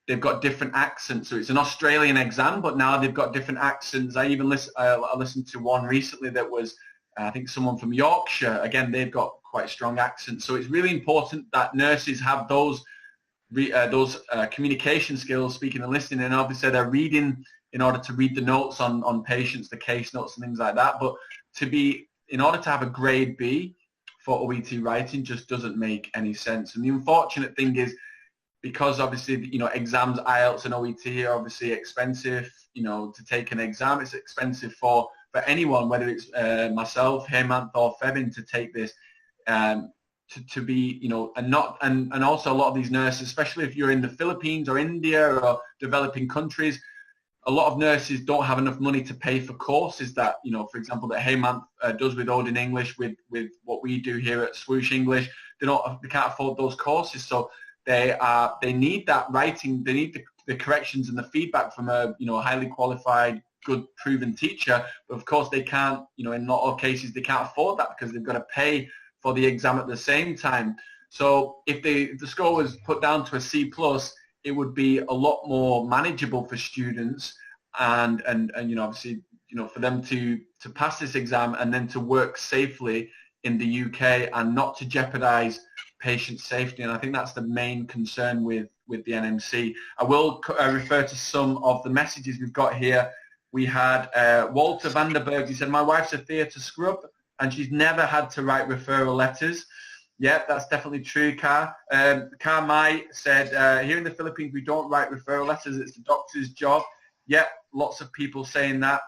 They've got different accents, so it's an Australian exam, but now they've got different accents. I even listened to one recently that was, I think, someone from Yorkshire. Again, they've got quite strong accents, so it's really important that nurses have those communication skills, speaking and listening, and obviously they're reading in order to read the notes on patients, the case notes and things like that. But in order to have a grade B for OET writing just doesn't make any sense. And the unfortunate thing is, because obviously, exams, IELTS and OET are obviously expensive, to take an exam. It's expensive for for anyone, whether it's myself, Hemant, or Febin, to take this, to be, you know, and also a lot of these nurses, especially if you're in the Philippines or India or developing countries, a lot of nurses don't have enough money to pay for courses that, you know, for example, that Hemant does with OET English, with what we do here at Swoosh English. They can't afford those courses, so they need that writing, they need the corrections and the feedback from a, you know, highly qualified, good, proven teacher. But of course they can't, you know, in a lot of cases they can't afford that because they've got to pay for the exam at the same time. So if the score was put down to a C+, it would be a lot more manageable for students, and you know, obviously, you know, for them to pass this exam and then to work safely in the UK and not to jeopardize patient safety. And I think that's the main concern with the NMC. I will refer to some of the messages we've got here. We had Walter Vanderberg. He said, my wife's a theatre scrub and she's never had to write referral letters. Yeah, that's definitely true, Kar. Kar Mai said, here in the Philippines, we don't write referral letters. It's the doctor's job. Yep, lots of people saying that.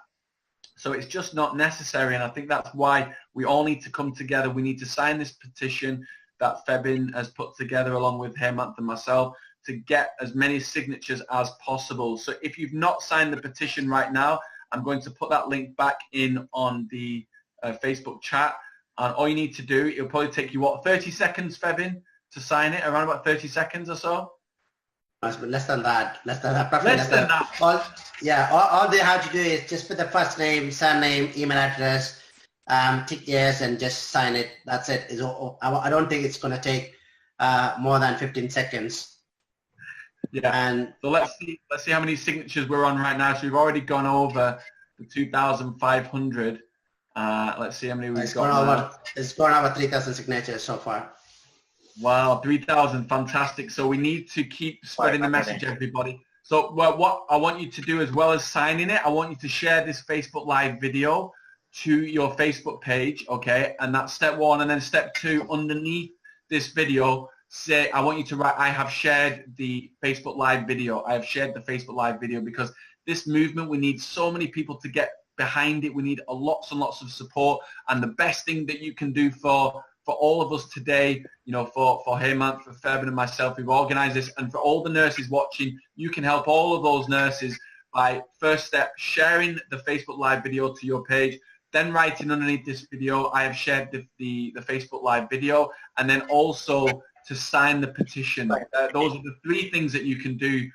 So it's just not necessary. And I think that's why we all need to come together. We need to sign this petition that Febin has put together along with Hemant and myself to get as many signatures as possible. So if you've not signed the petition right now, I'm going to put that link back in on the Facebook chat. And all you need to do, it'll probably take you, what, 30 seconds, Febin, to sign it, around about 30 seconds or so? Less than that. Less than that. All they have to do is just put the first name, surname, email address, tick yes, and just sign it. That's it. I don't think it's going to take more than 15 seconds. Yeah. And so let's see how many signatures we're on right now. So we've already gone over the 2,500. Let's see how many we've got. It's gone over 3,000 signatures so far. Wow, 3,000, fantastic. So we need to keep spreading the message, everybody. So what I want you to do, as well as signing it, I want you to share this Facebook Live video to your Facebook page, okay? And that's step one. And then step two, underneath this video, say, I want you to write, I have shared the Facebook Live video. I have shared the Facebook Live video, because this movement, we need so many people to get behind it. We need lots and lots of support. And the best thing that you can do for all of us today, you know, for Hemant, for Febin and myself, we've organized this, and for all the nurses watching, you can help all of those nurses by, first step, sharing the Facebook Live video to your page, then writing underneath this video, I have shared the Facebook Live video, and then also to sign the petition. Those are the three things that you can do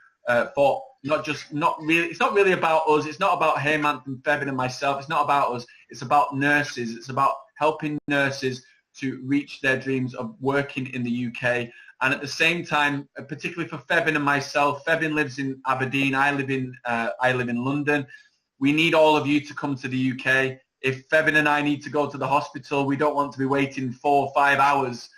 for it's not really about us, it's not about Hemant and Febin and myself, it's not about us, it's about nurses, it's about helping nurses to reach their dreams of working in the UK. And at the same time, particularly for Febin and myself, Febin lives in Aberdeen, I live in London. We need all of you to come to the UK. If Febin and I need to go to the hospital, we don't want to be waiting 4 or 5 hours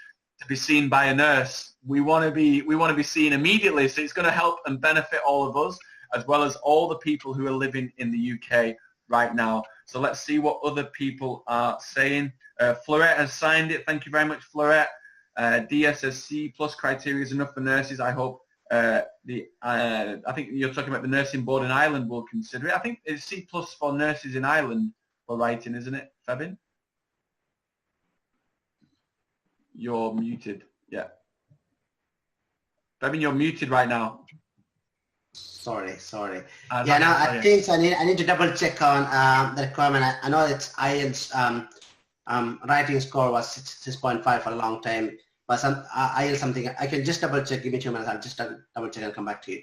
to be seen by a nurse. We want to be seen immediately. So it's going to help and benefit all of us, as well as all the people who are living in the UK right now. So let's see what other people are saying. Florette has signed it. Thank you very much, Florette. Dia says C+ criteria is enough for nurses. I hope I think you're talking about the nursing board in Ireland will consider it. I think it's C+ for nurses in Ireland for writing, isn't it, Febin? You're muted. Yeah. Febin, you're muted right now. Sorry. I think I need to double check on the requirement. I know it's IELTS writing score was 6.5 for a long time, but IELTS something. I can just double check. Give me 2 minutes. I'll just double check and come back to you.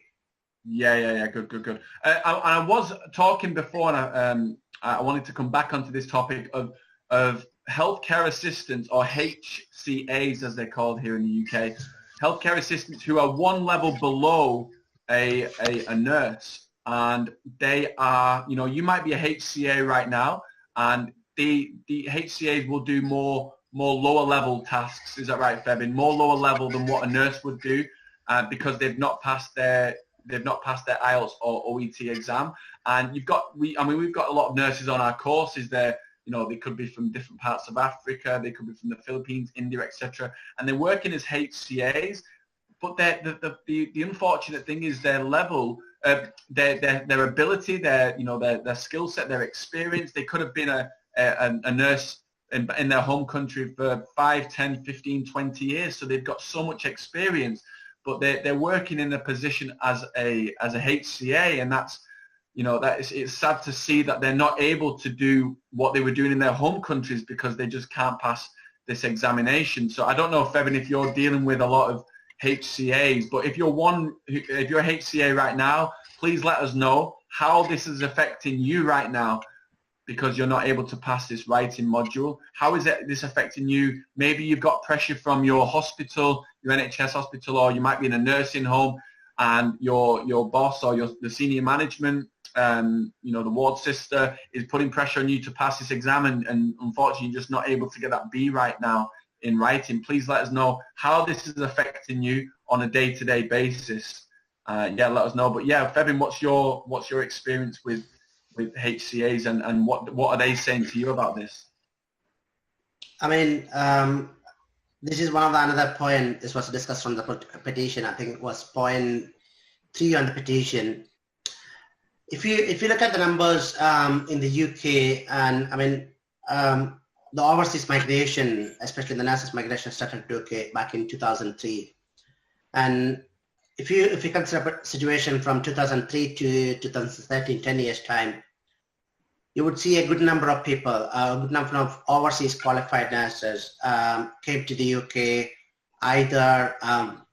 Yeah. Good. I was talking before, and I wanted to come back onto this topic of healthcare assistants, or HCAs as they're called here in the UK. Healthcare assistants who are one level below a nurse, and they are, you know, you might be a HCA right now, and the HCAs will do more lower level tasks. Is that right, Febin? More lower level than what a nurse would do, because they've not passed their IELTS or OET exam. And we've got a lot of nurses on our courses there. You know, they could be from different parts of Africa, they could be from the Philippines, India, etc. And they're working as HCAs, but the unfortunate thing is their level, their ability, their skill set, their experience. They could have been a nurse in their home country for 5, 10, 15, 20 years. So they've got so much experience, but they're working in a position as a HCA, and that's, it's sad to see that they're not able to do what they were doing in their home countries because they just can't pass this examination. So I don't know, Fevin, if you're dealing with a lot of HCAs, but if you're a HCA right now, please let us know how this is affecting you right now, because you're not able to pass this writing module. How is this affecting you? Maybe you've got pressure from your hospital, your NHS hospital, or you might be in a nursing home, and your boss or the senior management, the ward sister is putting pressure on you to pass this exam, and unfortunately you're just not able to get that B right now in writing. Please let us know how this is affecting you on a day-to-day basis. Let us know. But yeah, Fevin, what's your experience with HCAs, and what are they saying to you about this? I mean, this is one of the another point. This was discussed from the petition. I think it was point 3 on the petition. If you look at the numbers in the UK, and I mean the overseas migration, especially the nurses migration, started to UK back in 2003, and if you consider a situation from 2003 to 2013, 10 years time, you would see a good number of people, a good number of overseas qualified nurses came to the UK either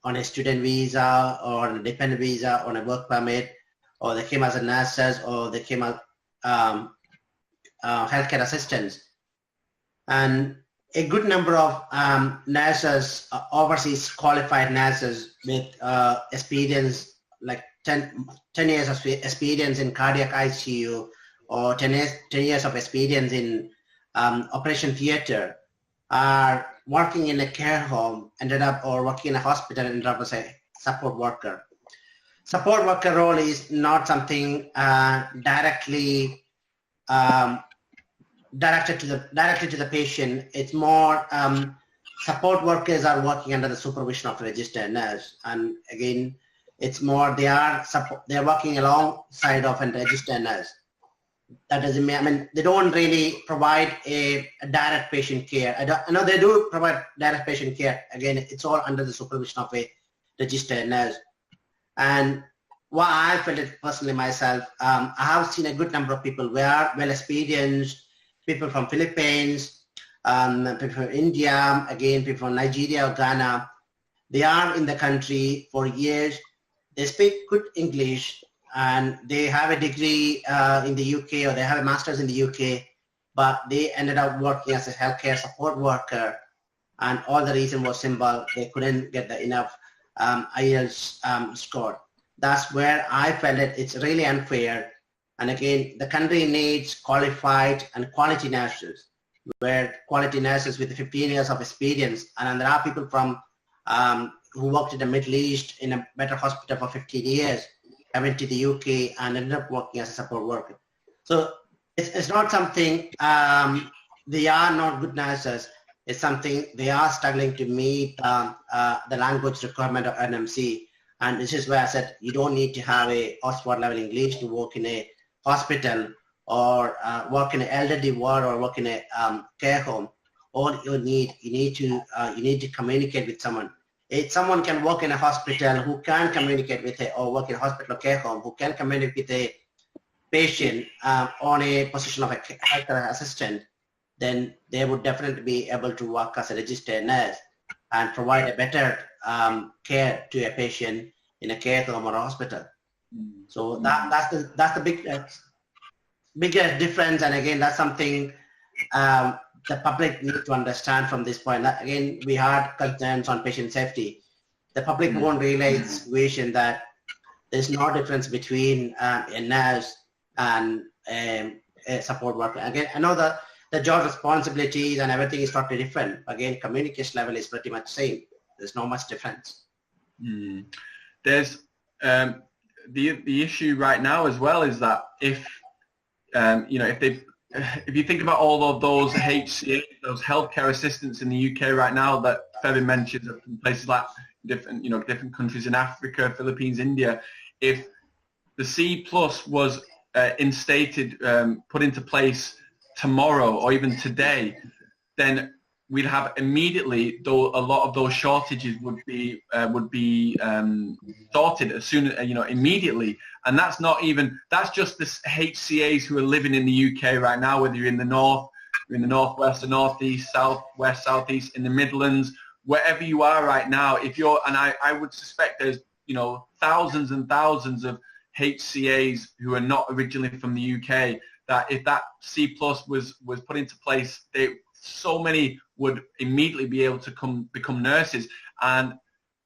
on a student visa or on a dependent visa, on a work permit, or they came as a nurses, or they came as healthcare assistants. And a good number of nurses, overseas qualified nurses with experience, like 10 years of experience in cardiac ICU, or 10 years of experience in operation theater, are working in a care home, or working in a hospital, ended up as a support worker. Support worker role is not something directly directed to the patient. It's more support workers are working under the supervision of a registered nurse, and again, it's more they are working alongside of a registered nurse. That doesn't mean, I mean, they don't really provide a direct patient care. I know they do provide direct patient care. Again, it's all under the supervision of a registered nurse. And what I felt it personally myself, I have seen a good number of people who are well experienced, people from Philippines, people from India, again, people from Nigeria or Ghana. They are in the country for years. They speak good English, and they have a degree in the UK, or they have a master's in the UK, but they ended up working as a healthcare support worker, and all the reason was simple: they couldn't get the enough IELTS score. That's where I felt it. It's really unfair. And again, the country needs qualified and quality nurses, where quality nurses with 15 years of experience, and there are people from who worked in the Middle East in a better hospital for 15 years, went to the UK and ended up working as a support worker. So it's not something they are not good nurses. It's something they are struggling to meet the language requirement of NMC. And this is where I said you don't need to have a Oxford level English to work in a hospital, or work in an elderly ward, or work in a care home. All you need to communicate with someone. If someone can work in a hospital who can communicate with or work in a hospital or care home who can communicate with a patient on a position of a healthcare assistant, then they would definitely be able to work as a registered nurse and provide a better care to a patient in a care home or a hospital. So that's the biggest difference. And again, that's something the public need to understand from this point. Again, we had concerns on patient safety. The public won't realize the situation that there's no difference between a nurse and a support worker. Again, I know that the job responsibilities and everything is totally different. Again, communication level is pretty much same. There's not much difference. There's the issue right now as well is that if you think about all of those HCA, those healthcare assistants in the UK right now that Fevin mentioned, in places like different countries in Africa, Philippines, India, if the C+ was instated, put into place tomorrow or even today, then we'd have immediately, though a lot of those shortages would be sorted as soon as, immediately. And that's not even, that's just the HCAs who are living in the UK right now, whether you're in the north, you're in the northwest, the northeast, southwest, southeast, in the Midlands, wherever you are right now. If you're, and I would suspect there's, thousands and thousands of HCAs who are not originally from the UK, that if that C+ was put into place, so many would immediately be able to become nurses. And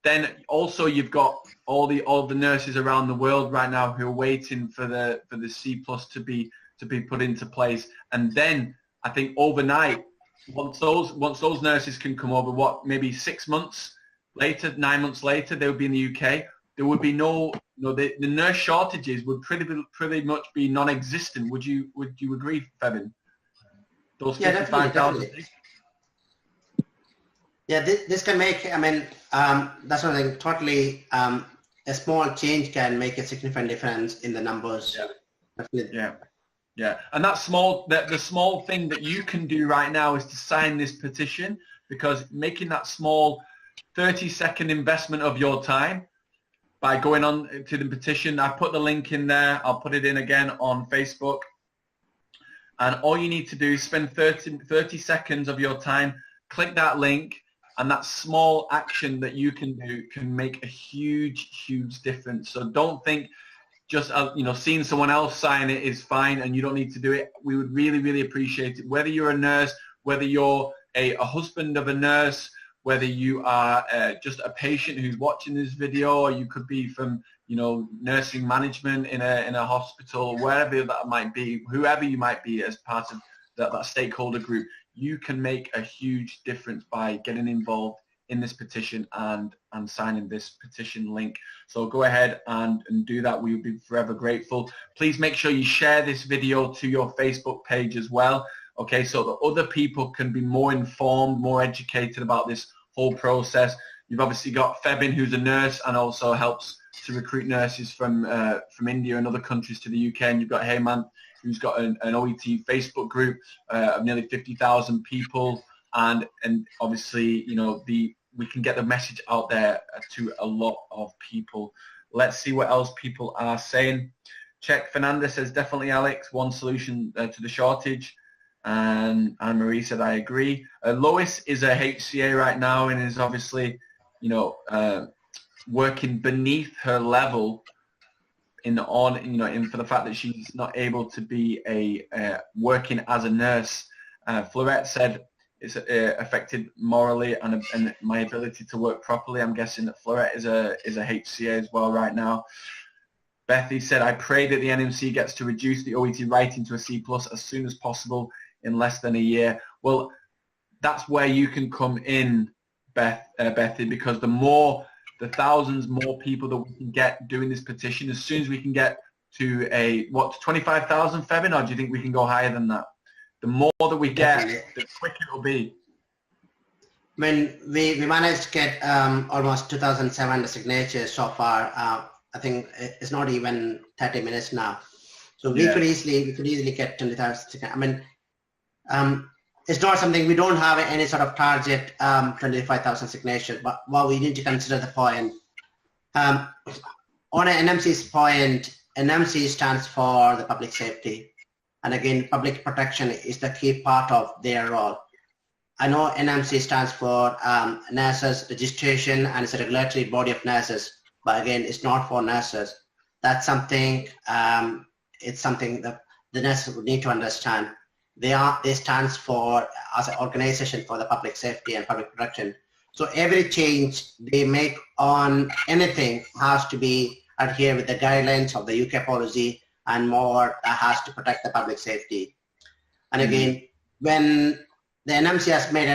then also you've got all the nurses around the world right now who are waiting for the C+ to be put into place. And then I think overnight, once those nurses can come over, maybe 6 months later, 9 months later, they would be in the UK. There would be the nurse shortages would pretty much be non-existent. Would you agree, Febin? Those 55,000. Yeah, this can make, that's something totally, a small change can make a significant difference in the numbers. Yeah. Definitely. Yeah. And that the small thing that you can do right now is to sign this petition, because making that small 30-second investment of your time by going on to the petition, I put the link in there, I'll put it in again on Facebook. And all you need to do is spend 30 seconds of your time, click that link, and that small action that you can do can make a huge, huge difference. So don't think just, seeing someone else sign it is fine and you don't need to do it. We would really, really appreciate it. Whether you're a nurse, whether you're a husband of a nurse, whether you are just a patient who's watching this video, or you could be from, nursing management in a hospital, wherever that might be, whoever you might be as part of that stakeholder group, you can make a huge difference by getting involved in this petition and signing this petition link. So go ahead and do that. We would be forever grateful. Please make sure you share this video to your Facebook page as well, okay, so that other people can be more informed, more educated about this whole process. You've obviously got Febin, who's a nurse and also helps to recruit nurses from India and other countries to the UK, and you've got Heyman, who's got an OET Facebook group of nearly 50,000 people, and obviously we can get the message out there to a lot of people. Let's see what else people are saying. Check Fernanda says, definitely Alex, one solution to the shortage. And Anne-Marie said, I agree. Lois is a HCA right now and is obviously, working beneath her level for the fact that she's not able to be working as a nurse. Florette said it's affected morally and my ability to work properly. I'm guessing that Florette is a HCA as well right now. Bethy said, I pray that the NMC gets to reduce the OET writing to a C+ as soon as possible in less than a year. Well, that's where you can come in, Bethy, because the thousands more people that we can get doing this petition, as soon as we can get to 25,000, Febin, or do you think we can go higher than that? The more that we get, the quicker it'll be. We managed to get almost 2,700 signatures so far. I think it's not even 30 minutes now. So we could easily get 20,000. It's not something, we don't have any sort of target 25,000 signatures, but what we need to consider the point. On an NMC's point, NMC stands for the public safety. And again, public protection is the key part of their role. I know NMC stands for nurses registration, and it's a regulatory body of nurses, but again, it's not for nurses. That's something, it's something that the nurses would need to understand. They stand for, as an organization, for the public safety and public protection. So every change they make on anything has to be adhere with the guidelines of the UK policy, and more that has to protect the public safety. And again, when the NMC has made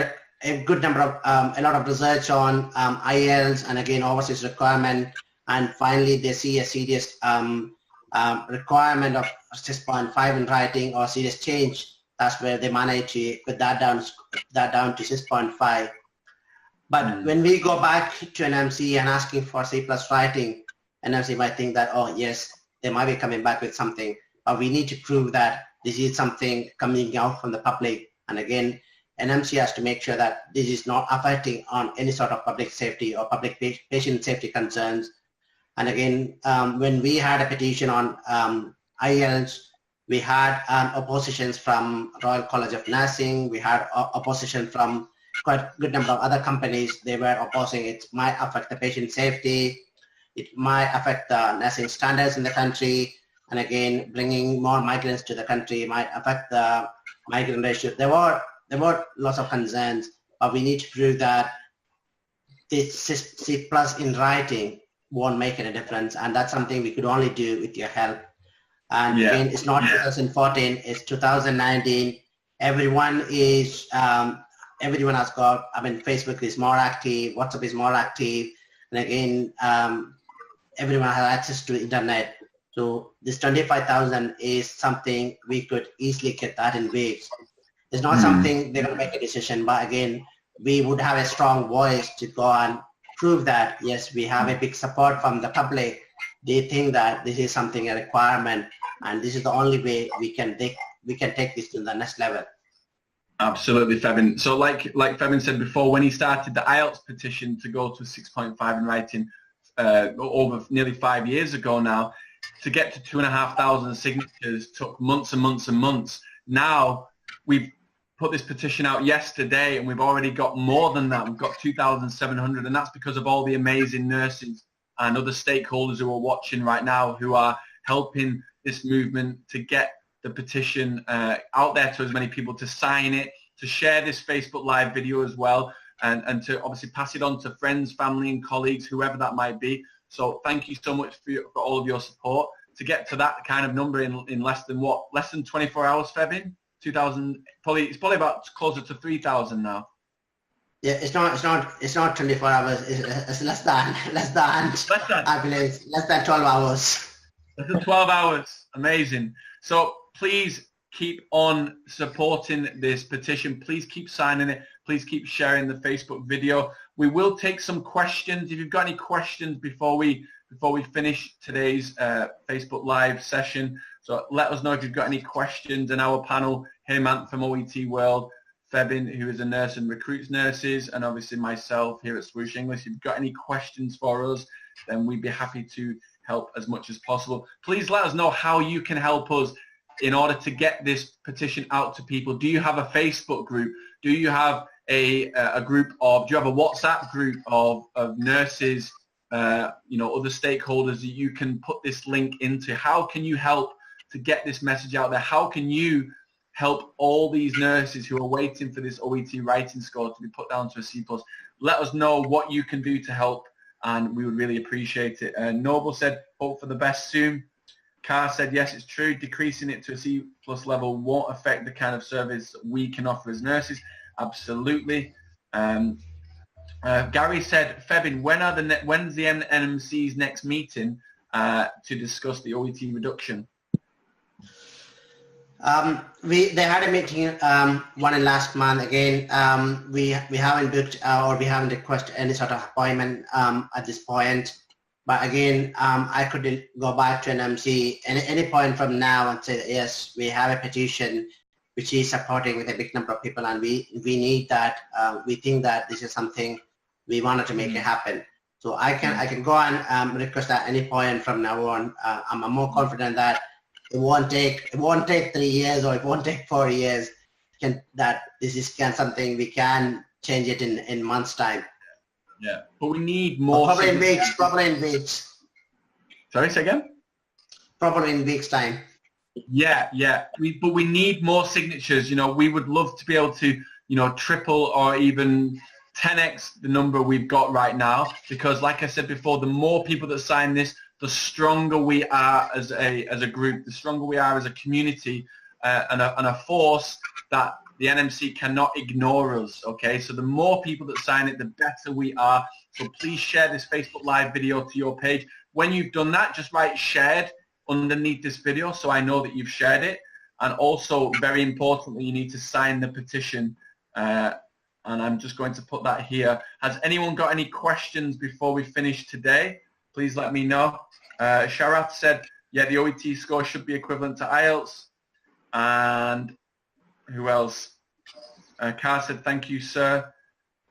a good number of, a lot of research on IELTS and again overseas requirement, and finally they see a serious requirement of 6.5 in writing or serious change, that's where they manage to put that down to 6.5. But when we go back to NMC and asking for C+ writing, NMC might think that, oh yes, they might be coming back with something, but we need to prove that this is something coming out from the public. And again, NMC has to make sure that this is not affecting on any sort of public safety or public patient safety concerns. And again, when we had a petition on IELTS, we had oppositions from Royal College of Nursing. We had opposition from quite a good number of other companies. They were opposing it might affect the patient safety. It might affect the nursing standards in the country. And again, bringing more migrants to the country might affect the migrant ratio. There were lots of concerns, but we need to prove that this Cplus in writing won't make any difference. And that's something we could only do with your help. And again, it's not 2014, it's 2019. Everyone has got, Facebook is more active, WhatsApp is more active. And again, everyone has access to the internet. So this 25,000 is something we could easily get that in weeks. It's not something they're going to make a decision, but again, we would have a strong voice to go and prove that, yes, we have a big support from the public. They think that this is something, a requirement, and this is the only way we can take this to the next level. Absolutely, Febin. So like Febin said before, when he started the IELTS petition to go to 6.5 in writing over nearly 5 years ago now, to get to 2,500 signatures took months and months and months. Now we've put this petition out yesterday and we've already got more than that. We've got 2,700, and that's because of all the amazing nurses and other stakeholders who are watching right now who are helping this movement to get the petition out there to as many people, to sign it, to share this Facebook Live video as well, and to obviously pass it on to friends, family and colleagues, whoever that might be. So thank you so much for all of your support. To get to that kind of number in less than 24 hours, Febin? 2,000, it's probably about closer to 3,000 now. Yeah, it's not 24 hours. It's less than. I believe less than 12 hours. Less than 12 hours. Amazing. So please keep on supporting this petition. Please keep signing it. Please keep sharing the Facebook video. We will take some questions. If you've got any questions before we finish today's Facebook Live session, so let us know if you've got any questions. And our panel, Hemant from OET World, Febin, who is a nurse and recruits nurses, and obviously myself here at Swoosh English. If you've got any questions for us, then we'd be happy to help as much as possible. Please let us know how you can help us in order to get this petition out to people. Do you have a Facebook group? Do you have a group of, do you have a WhatsApp group of nurses, other stakeholders that you can put this link into? How can you help to get this message out there? How can you help all these nurses who are waiting for this OET writing score to be put down to a C+? Let us know what you can do to help, and we would really appreciate it. Noble said, hope for the best soon. Carr said, yes, it's true. Decreasing it to a C+ level won't affect the kind of service we can offer as nurses. Absolutely. Gary said, Febin, when's the NMC's next meeting to discuss the OET reduction? They had a meeting one in last month. Again, we haven't booked or we haven't requested any sort of appointment at this point. But again, I could go back to NMC any point from now and say, yes, we have a petition which is supporting with a big number of people, and we need that. We think that this is something we wanted to make it happen. So I can go and request at any point from now on. I'm more confident that it won't take 3 years or it won't take 4 years. That this is something we can change it in months' time. Yeah, but we need more. Probably in weeks. Sorry, say again? Probably in weeks' time. Yeah. But we need more signatures. We would love to be able to, triple or even 10x the number we've got right now. Because, like I said before, the more people that sign this, the stronger we are as a group, the stronger we are as a community, and a force that the NMC cannot ignore us, okay? So the more people that sign it, the better we are. So please share this Facebook Live video to your page. When you've done that, just write shared underneath this video so I know that you've shared it. And also, very importantly, you need to sign the petition. And I'm just going to put that here. Has anyone got any questions before we finish today? Please let me know. Sharath said, Yeah, the OET score should be equivalent to IELTS. And who else? Carr said, thank you, sir.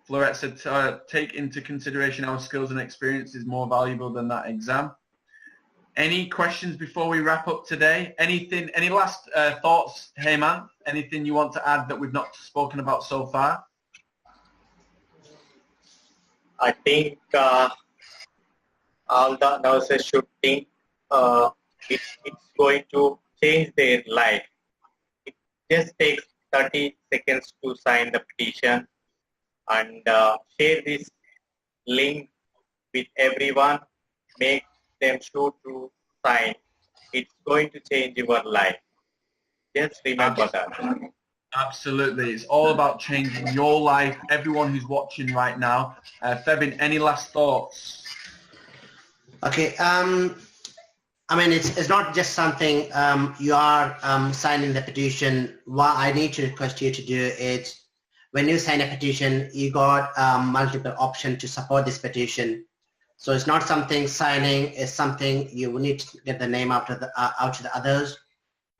Florette said, take into consideration our skills and experience is more valuable than that exam. Any questions before we wrap up today? Anything? Any last thoughts, Heyman? Anything you want to add that we've not spoken about so far? I think all the nurses should think it's going to change their life. It just takes 30 seconds to sign the petition, and share this link with everyone. Make them sure to sign. It's going to change your life. Just remember that. Absolutely. It's all about changing your life, everyone who's watching right now. Febin, any last thoughts? Okay. I mean, it's not just something you are signing the petition. What I need to request you to do is, when you sign a petition, you got multiple options to support this petition. So it's not something signing is something you will need to get the name out to the others,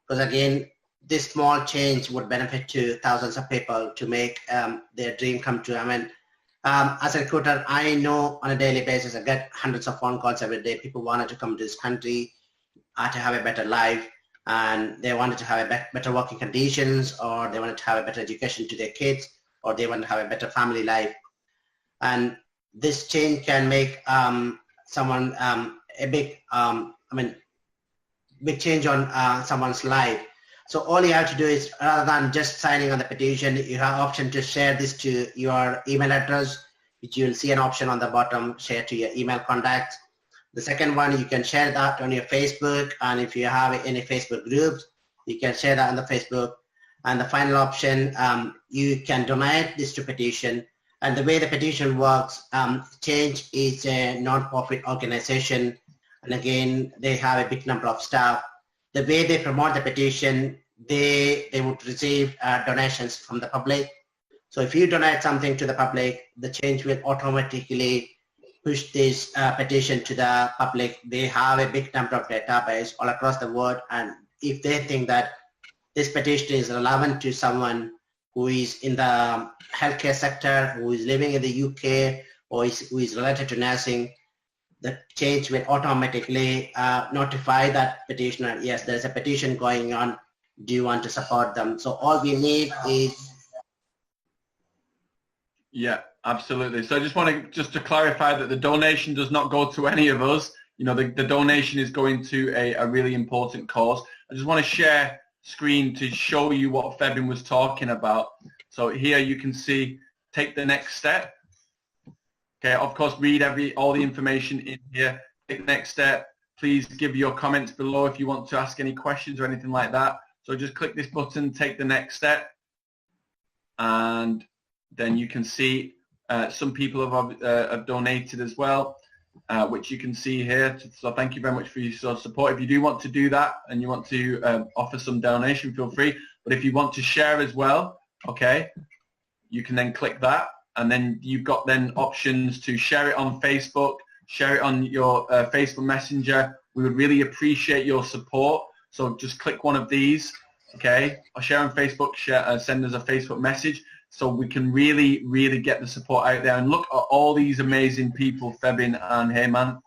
because again, this small change would benefit to thousands of people to make their dream come true. I mean, as a recruiter, I know on a daily basis, I get hundreds of phone calls every day. People wanted to come to this country to have a better life, and they wanted to have a better working conditions, or they wanted to have a better education to their kids, or they want to have a better family life. And this change can make someone a big, big change on someone's life. So all you have to do is, rather than just signing on the petition, you have option to share this to your email address, which you'll see an option on the bottom, share to your email contacts. The second one, you can share that on your Facebook, and if you have any Facebook groups, you can share that on the Facebook. And the final option, you can donate this to petition. And the way the petition works, Change is a non-profit organization, and again, they have a big number of staff. The way they promote the petition, they would receive donations from the public. So if you donate something to the public, the Change will automatically push this petition to the public. They have a big number of database all across the world, and if they think that this petition is relevant to someone who is in the healthcare sector, who is living in the UK, or who is related to nursing, the Change will automatically notify that petitioner, yes, there's a petition going on, do you want to support them? So all we need is... Yeah, absolutely. So I just want to clarify that the donation does not go to any of us. You know, the donation is going to a really important cause. I just want to share screen to show you what Febin was talking about. So here you can see, take the next step. Okay, of course, read all the information in here. Take the next step. Please give your comments below if you want to ask any questions or anything like that. So just click this button, take the next step, and then you can see some people have donated as well, which you can see here. So thank you very much for your support. If you do want to do that and you want to offer some donation, feel free. But if you want to share as well, okay, you can then click that, and then you've got then options to share it on Facebook, share it on your Facebook Messenger. We would really appreciate your support. So just click one of these, okay, or share on Facebook, send us a Facebook message, so we can really, really get the support out there. And look at all these amazing people, Febin and Heyman,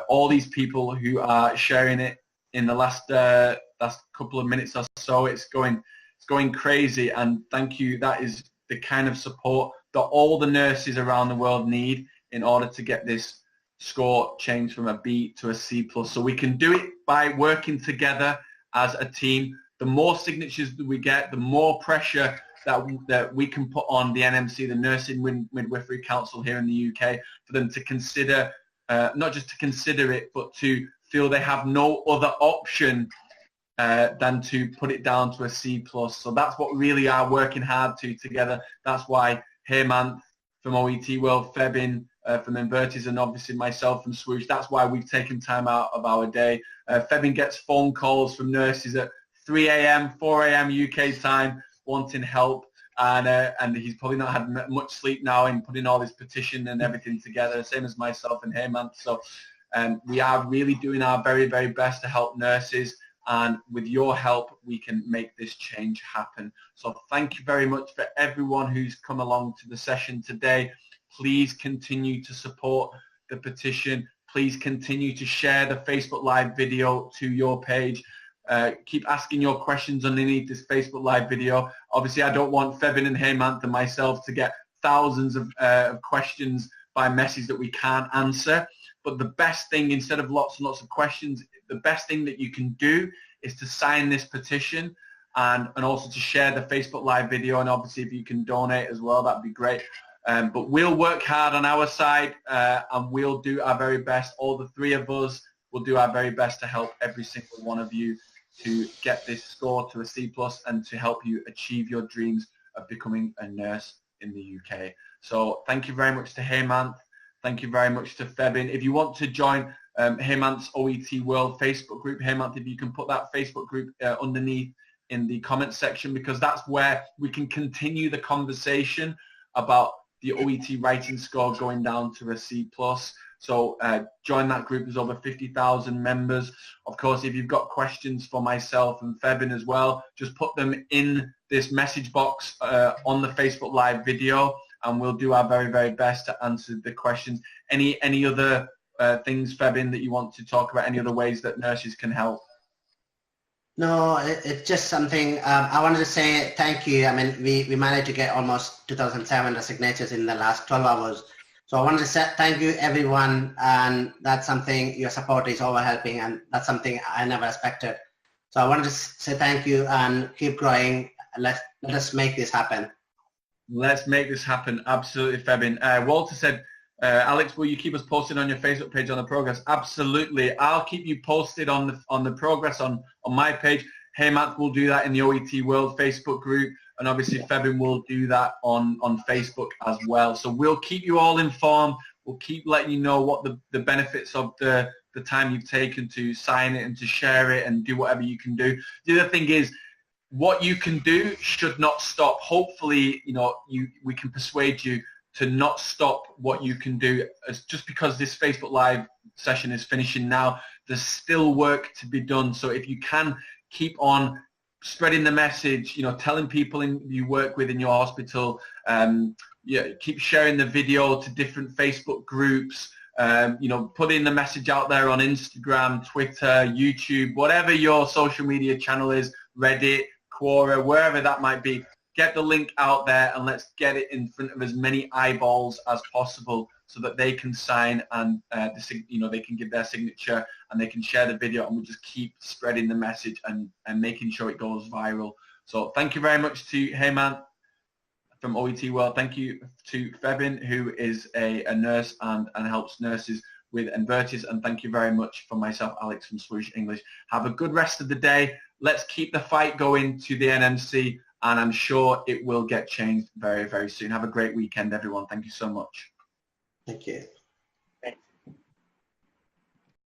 all these people who are sharing it in the last couple of minutes or so. It's going crazy, and thank you. That is the kind of support that all the nurses around the world need in order to get this score changed from a B to a C+. So we can do it by working together as a team. The more signatures that we get, the more pressure that we can put on the NMC, the Nursing Midwifery Council here in the UK, for them to consider, not just to consider it, but to feel they have no other option than to put it down to a C+. So that's what we really are working hard to together. That's why Heyman from OET World, Febin from Invertis, and obviously myself from Swoosh, that's why we've taken time out of our day. Febin gets phone calls from nurses at 3 a.m., 4 a.m. UK time wanting help, and he's probably not had much sleep now in putting all this petition and everything together, same as myself and Heyman. So We are really doing our very, very best to help nurses, and with your help, we can make this change happen. So thank you very much for everyone who's come along to the session today. Please continue to support the petition. Please continue to share the Facebook Live video to your page. Keep asking your questions underneath this Facebook Live video. Obviously, I don't want Febin and Hemant and myself to get thousands of questions by message that we can't answer. But the best thing, instead of lots and lots of questions, the best thing that you can do is to sign this petition and also to share the Facebook Live video. And obviously, if you can donate as well, that'd be great. But we'll work hard on our side, and we'll do our very best. All the three of us will do our very best to help every single one of you to get this score to a C+ and to help you achieve your dreams of becoming a nurse in the UK. So thank you very much to Hemant. Thank you very much to Febin. If you want to join Hemant's OET World Facebook group, Hemant, if you can put that Facebook group underneath in the comments section, because that's where we can continue the conversation about the OET writing score going down to a C+. So join that group. There's over 50,000 members. Of course, if you've got questions for myself and Febin as well, just put them in this message box on the Facebook Live video, and we'll do our very, very best to answer the questions. Any other things, Febin, that you want to talk about? Any other ways that nurses can help? No, it's just something I wanted to say thank you. I mean, we managed to get almost 2,700 signatures in the last 12 hours. So I wanted to say thank you, everyone, and that's something, your support is over helping, and that's something I never expected. So I wanted to say thank you and keep growing. Let us make this happen. Let's make this happen. Absolutely, Febin. Walter said, Alex, will you keep us posted on your Facebook page on the progress? Absolutely. I'll keep you posted on the progress on my page. Hemant will do that in the OET World Facebook group, and obviously Febin will do that on Facebook as well. So we'll keep you all informed. We'll keep letting you know what the benefits of the time you've taken to sign it and to share it and do whatever you can do. The other thing is, what you can do should not stop. Hopefully, we can persuade you to not stop what you can do. Just because this Facebook Live session is finishing now, there's still work to be done. So if you can keep on spreading the message, telling people you work with in your hospital, keep sharing the video to different Facebook groups, putting the message out there on Instagram, Twitter, YouTube, whatever your social media channel is, Reddit, Quora, wherever that might be. Get the link out there and let's get it in front of as many eyeballs as possible so that they can sign and they can give their signature and they can share the video, and we'll just keep spreading the message and making sure it goes viral. So thank you very much to Hemant from OET World. Thank you to Febin, who is a nurse and helps nurses with Invertis, and thank you very much for myself, Alex from Swoosh English. Have a good rest of the day. Let's keep the fight going to the NMC, and I'm sure it will get changed very, very soon. Have a great weekend, everyone. Thank you so much. Thank you.